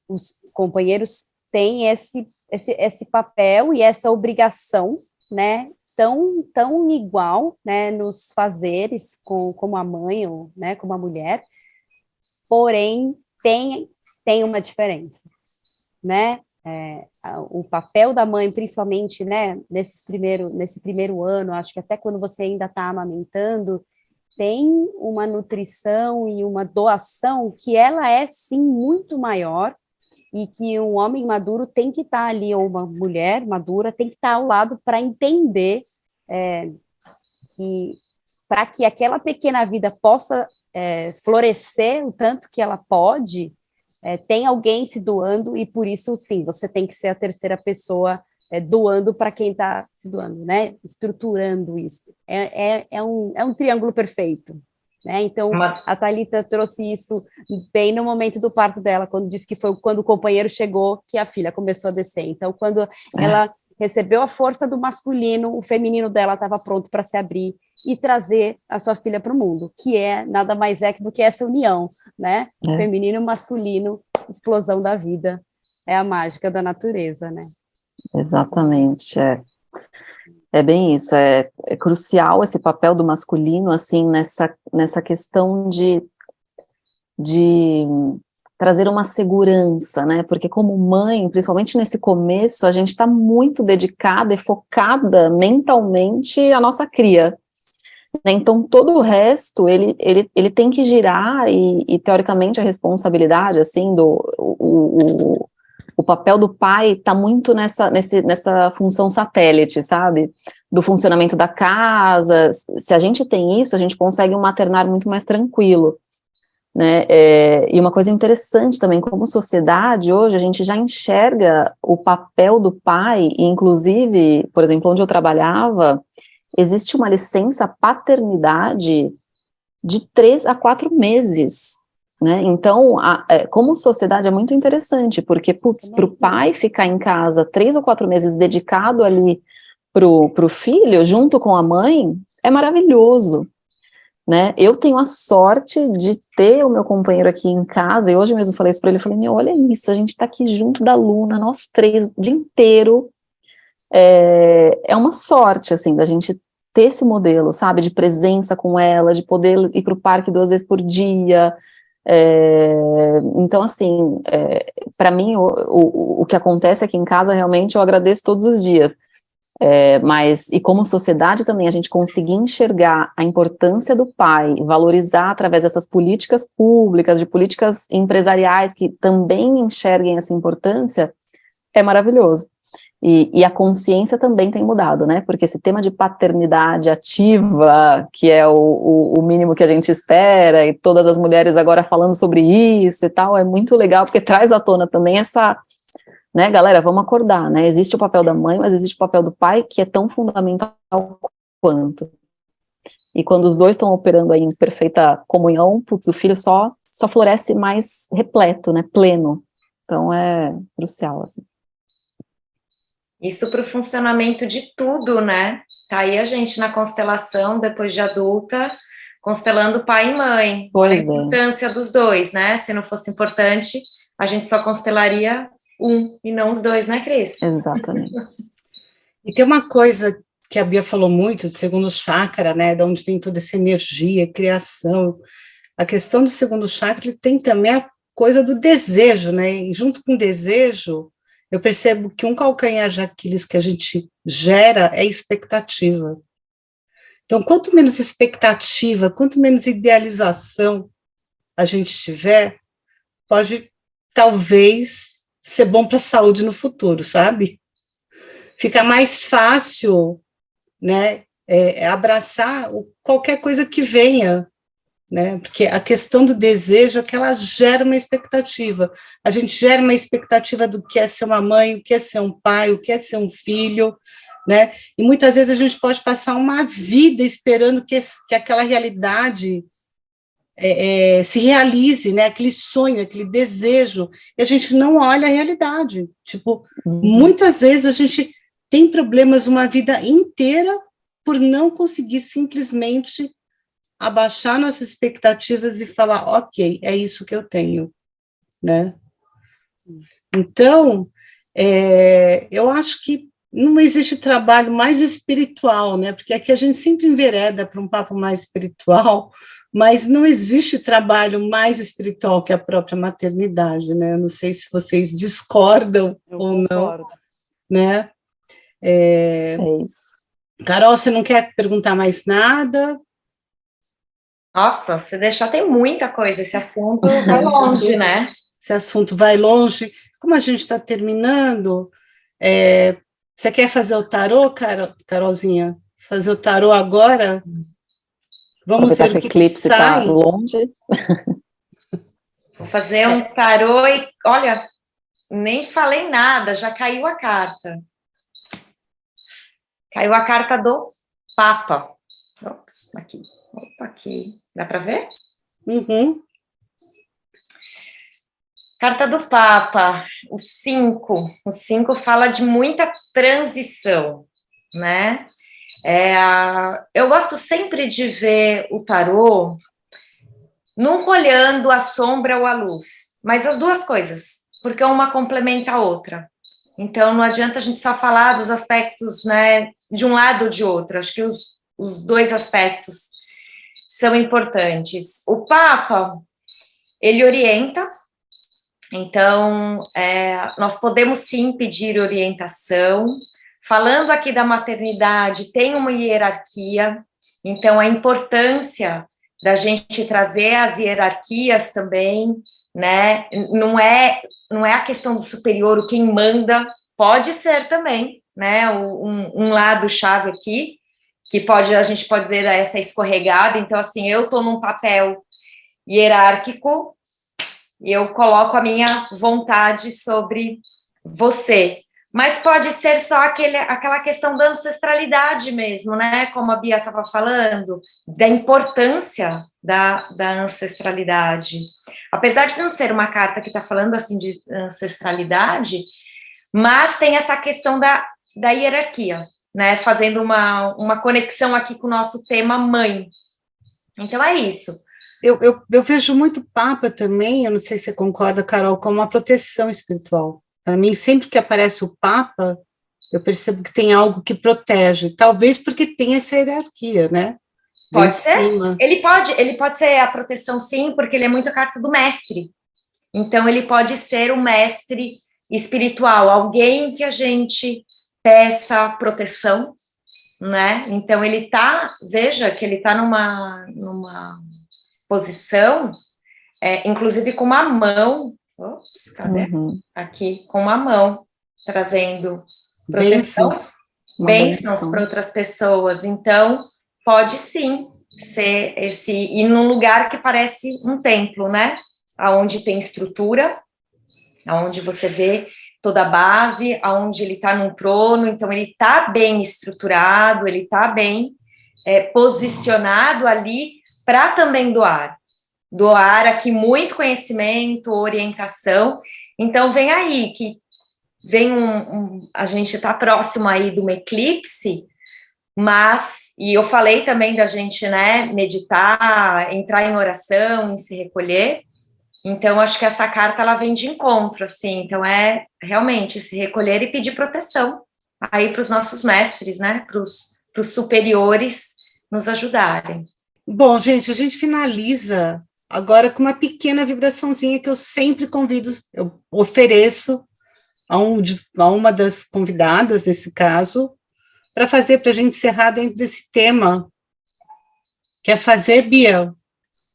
os companheiros têm esse papel e essa obrigação, né, tão igual, né, nos fazeres como a mãe, ou, né, como a mulher, porém, tem uma diferença, né, o papel da mãe, principalmente, né, nesse primeiro ano, acho que até quando você ainda está amamentando, tem uma nutrição e uma doação que ela é, sim, muito maior, e que um homem maduro tem que estar ali, ou uma mulher madura tem que estar ao lado para entender que para que aquela pequena vida possa florescer o tanto que ela pode, tem alguém se doando, e por isso, sim, você tem que ser a terceira pessoa doando para quem está se doando, né? Estruturando isso. É um triângulo perfeito. Né? Então, a Thalita trouxe isso bem no momento do parto dela, quando disse que foi quando o companheiro chegou que a filha começou a descer. Então, quando ela recebeu a força do masculino, o feminino dela estava pronto para se abrir e trazer a sua filha para o mundo, que nada mais do que essa união, né? Feminino, masculino, explosão da vida. É a mágica da natureza, né? Exatamente, é bem isso, é crucial esse papel do masculino, assim, nessa questão de trazer uma segurança, né, porque como mãe, principalmente nesse começo, a gente está muito dedicada e focada mentalmente à nossa cria, né, então todo o resto, ele tem que girar, e teoricamente a responsabilidade, assim, o papel do pai está muito nessa função satélite, sabe? Do funcionamento da casa. Se a gente tem isso, a gente consegue um maternar muito mais tranquilo, né? E uma coisa interessante também, como sociedade, hoje a gente já enxerga o papel do pai, e inclusive, por exemplo, onde eu trabalhava, existe uma licença paternidade de 3 a 4 meses, né? Então, como sociedade é muito interessante, porque, para o pai ficar em casa 3 ou 4 meses dedicado ali pro filho, junto com a mãe, é maravilhoso, né? Eu tenho a sorte de ter o meu companheiro aqui em casa, e hoje mesmo falei isso para ele, falei, meu, olha isso, a gente tá aqui junto da Luna, nós 3, o dia inteiro, é uma sorte, assim, da gente ter esse modelo, sabe, de presença com ela, de poder ir para o parque 2 vezes por dia. Então, assim, para mim, o que acontece aqui em casa, realmente, eu agradeço todos os dias. Mas, e como sociedade também, a gente conseguir enxergar a importância do pai, valorizar através dessas políticas públicas, de políticas empresariais que também enxerguem essa importância, é maravilhoso. E a consciência também tem mudado, né, porque esse tema de paternidade ativa, que é o mínimo que a gente espera, e todas as mulheres agora falando sobre isso e tal, é muito legal, porque traz à tona também essa, né, galera, vamos acordar, né, existe o papel da mãe, mas existe o papel do pai, que é tão fundamental quanto. E quando os dois estão operando aí em perfeita comunhão, putz, o filho só floresce mais repleto, né, pleno. Então é crucial, assim. Isso para o funcionamento de tudo, né? Tá aí a gente na constelação, depois de adulta, constelando pai e mãe. Olha a importância dos dois, né? Se não fosse importante, a gente só constelaria um e não os dois, né, Cris? Exatamente. E tem uma coisa que a Bia falou muito, do segundo chakra, né? De onde vem toda essa energia, criação. A questão do segundo chakra tem também a coisa do desejo, né? E junto com o desejo, eu percebo que um calcanhar de Aquiles que a gente gera é expectativa. Então, quanto menos expectativa, quanto menos idealização a gente tiver, pode, talvez, ser bom para a saúde no futuro, sabe? Fica mais fácil, né, abraçar qualquer coisa que venha, né? Porque a questão do desejo é que ela gera uma expectativa. A gente gera uma expectativa do que é ser uma mãe, o que é ser um pai, o que é ser um filho, né? E muitas vezes a gente pode passar uma vida esperando que aquela realidade se realize, né? Aquele sonho, aquele desejo, e a gente não olha a realidade. Tipo, muitas vezes a gente tem problemas uma vida inteira por não conseguir simplesmente abaixar nossas expectativas e falar, ok, é isso que eu tenho, né? Então, eu acho que não existe trabalho mais espiritual, né? Porque aqui a gente sempre envereda para um papo mais espiritual, mas não existe trabalho mais espiritual que a própria maternidade, né? Eu não sei se vocês discordam ou concordo. Não, né? É isso. Carol, você não quer perguntar mais nada? Nossa, se deixar tem muita coisa, esse assunto vai longe, né? Esse assunto vai longe. Como a gente está terminando, você quer fazer o tarô, Carolzinha? Fazer o tarô agora? Vamos ver o que eclipse sai. Tá longe. Vou fazer um tarô e, olha, nem falei nada, já caiu a carta. Caiu a carta do Papa. Ops, aqui. Opa, aqui. Dá para ver? Uhum. Carta do Papa, o 5. O 5 fala de muita transição, né? Eu gosto sempre de ver o tarô nunca olhando a sombra ou a luz, mas as duas coisas, porque uma complementa a outra. Então, não adianta a gente só falar dos aspectos, né, de um lado ou de outro. Acho que os dois aspectos são importantes. O Papa, ele orienta, então, nós podemos sim pedir orientação. Falando aqui da maternidade, tem uma hierarquia, então a importância da gente trazer as hierarquias também, né? Não é a questão do superior, o quem manda, pode ser também, né? Um lado-chave aqui, que a gente pode ver essa escorregada. Então, assim, eu estou num papel hierárquico e eu coloco a minha vontade sobre você. Mas pode ser só aquela questão da ancestralidade mesmo, né? Como a Bia estava falando, da importância da ancestralidade. Apesar de não ser uma carta que está falando assim de ancestralidade, mas tem essa questão da hierarquia, né? Fazendo uma conexão aqui com o nosso tema mãe. Então é isso. Eu vejo muito Papa também, eu não sei se você concorda, Carol, como uma proteção espiritual. Para mim, sempre que aparece o Papa, eu percebo que tem algo que protege, talvez porque tem essa hierarquia, né? Pode ser. Ele pode ser a proteção, sim, porque ele é muito a carta do mestre. Então, ele pode ser o mestre espiritual, alguém que a gente peça proteção, né? Então, veja que ele está numa posição, inclusive com uma mão, cadê? Aqui, com uma mão, trazendo proteção, bênçãos para outras pessoas. Então, pode sim ser ir num lugar que parece um templo, né? Onde tem estrutura, onde você vê toda a base, onde ele está num trono, então ele está bem estruturado, ele está bem posicionado ali para também doar aqui muito conhecimento, orientação. Então, vem aí, que vem a gente está próximo aí de um eclipse, mas, e eu falei também da gente, né, meditar, entrar em oração, em se recolher. Então, acho que essa carta, ela vem de encontro, assim, então realmente se recolher e pedir proteção aí para os nossos mestres, né, para os superiores nos ajudarem. Bom, gente, a gente finaliza agora com uma pequena vibraçãozinha que eu sempre convido, eu ofereço a uma das convidadas, nesse caso, para fazer, para a gente encerrar dentro desse tema. Quer fazer, Bia?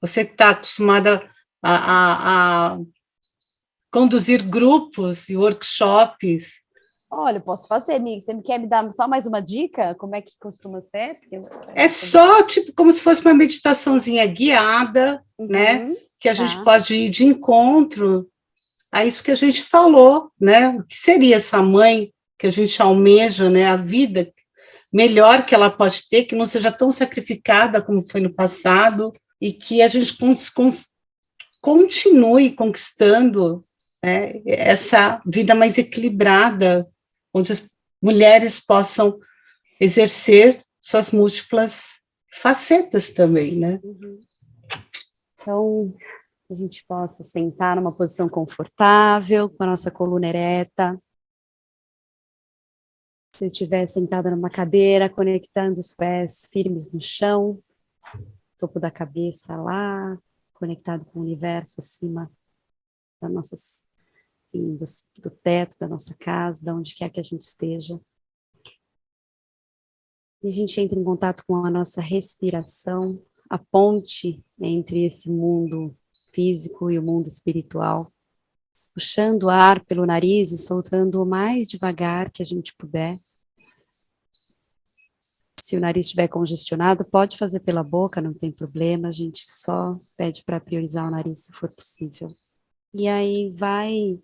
Você que está acostumada a conduzir grupos e workshops. Olha, eu posso fazer, amiga. Você quer me dar só mais uma dica? Como é que costuma ser? É só tipo como se fosse uma meditaçãozinha guiada, né? Que a gente pode ir de encontro a isso que a gente falou, né? O que seria essa mãe que a gente almeja, né? A vida melhor que ela pode ter, que não seja tão sacrificada como foi no passado, e que a gente continue conquistando, né, essa vida mais equilibrada, onde as mulheres possam exercer suas múltiplas facetas também, né? Então, a gente possa sentar numa posição confortável, com a nossa coluna ereta. Se estiver sentada numa cadeira, conectando os pés firmes no chão, topo da cabeça lá, conectado com o universo acima das nossas, enfim, do teto da nossa casa, de onde quer que a gente esteja. E a gente entra em contato com a nossa respiração, a ponte entre esse mundo físico e o mundo espiritual, puxando o ar pelo nariz e soltando o mais devagar que a gente puder. Se o nariz estiver congestionado, pode fazer pela boca, não tem problema, a gente só pede para priorizar o nariz se for possível. E aí vai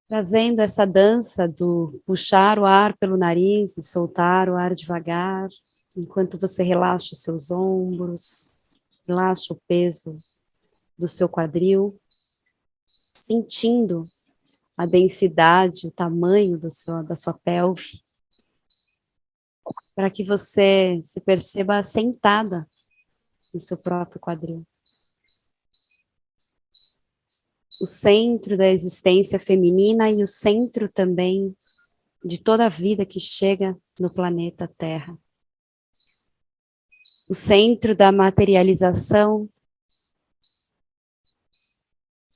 trazendo essa dança do puxar o ar pelo nariz e soltar o ar devagar, enquanto você relaxa os seus ombros, relaxa o peso do seu quadril, sentindo a densidade, o tamanho da sua pelve, para que você se perceba sentada no seu próprio quadril. O centro da existência feminina e o centro também de toda a vida que chega no planeta Terra. O centro da materialização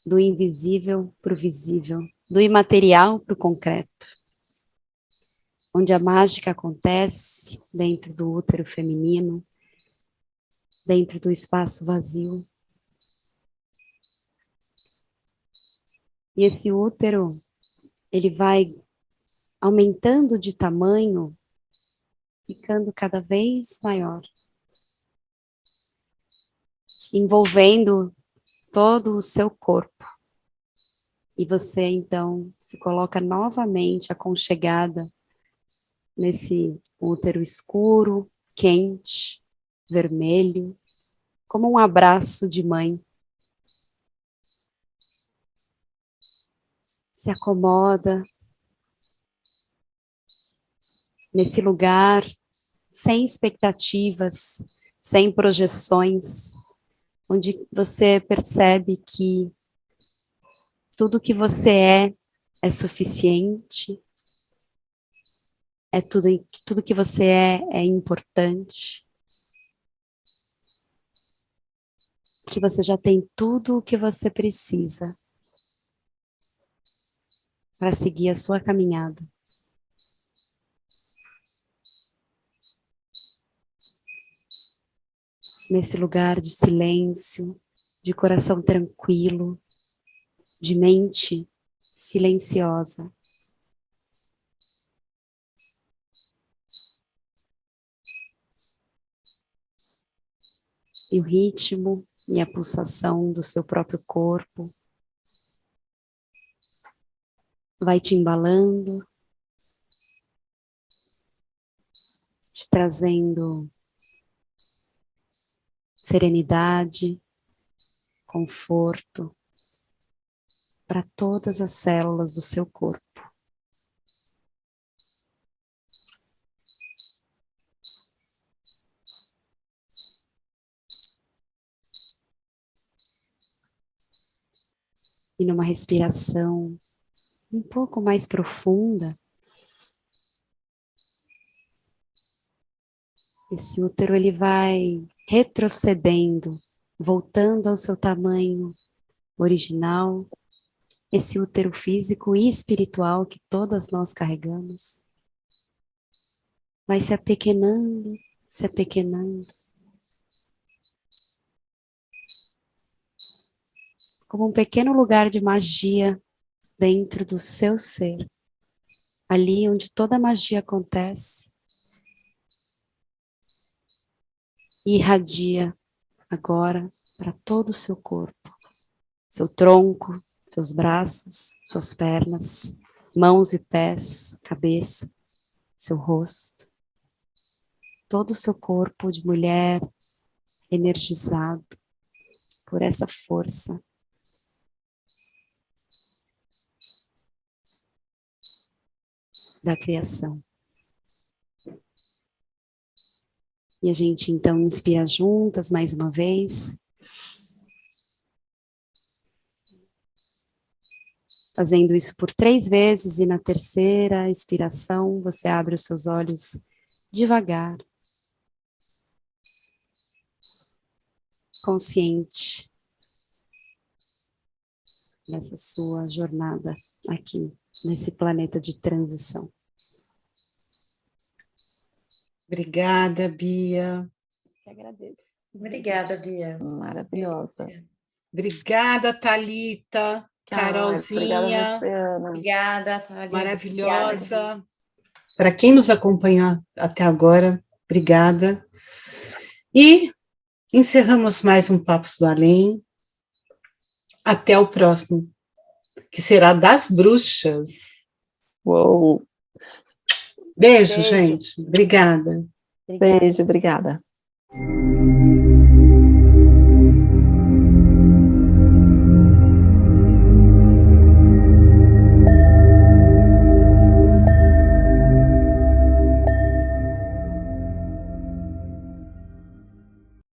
do invisível para o visível, do imaterial para o concreto, onde a mágica acontece dentro do útero feminino, dentro do espaço vazio. E esse útero, ele vai aumentando de tamanho, ficando cada vez maior, envolvendo todo o seu corpo. E você, então, se coloca novamente aconchegada nesse útero escuro, quente, vermelho, como um abraço de mãe. Se acomoda nesse lugar, sem expectativas, sem projeções, onde você percebe que tudo que você é suficiente, tudo que você é importante, que você já tem tudo o que você precisa para seguir a sua caminhada. Nesse lugar de silêncio, de coração tranquilo, de mente silenciosa. E o ritmo e a pulsação do seu próprio corpo vai te embalando, te trazendo serenidade, conforto para todas as células do seu corpo. E numa respiração um pouco mais profunda, esse útero ele vai retrocedendo, voltando ao seu tamanho original, esse útero físico e espiritual que todas nós carregamos, vai se apequenando, se apequenando. como um pequeno lugar de magia dentro do seu ser, ali onde toda a magia acontece, e irradia agora para todo o seu corpo, seu tronco, seus braços, suas pernas, mãos e pés, cabeça, seu rosto, todo o seu corpo de mulher energizado por essa força da criação. E a gente então inspira juntas mais uma vez, fazendo isso por 3 vezes, e na terceira expiração você abre os seus olhos devagar, consciente dessa sua jornada aqui, nesse planeta de transição. Obrigada, Bia. Eu agradeço. Obrigada, Bia. Maravilhosa. Obrigada, Thalita. Carolzinha. Obrigada a você, Ana. Obrigada, Thalia. Maravilhosa. Para quem nos acompanhou até agora, obrigada. E encerramos mais um Papos do Além. Até o próximo, que será das bruxas. Uou. Beijo, Beijo. gente. Obrigada. Beijo, obrigada.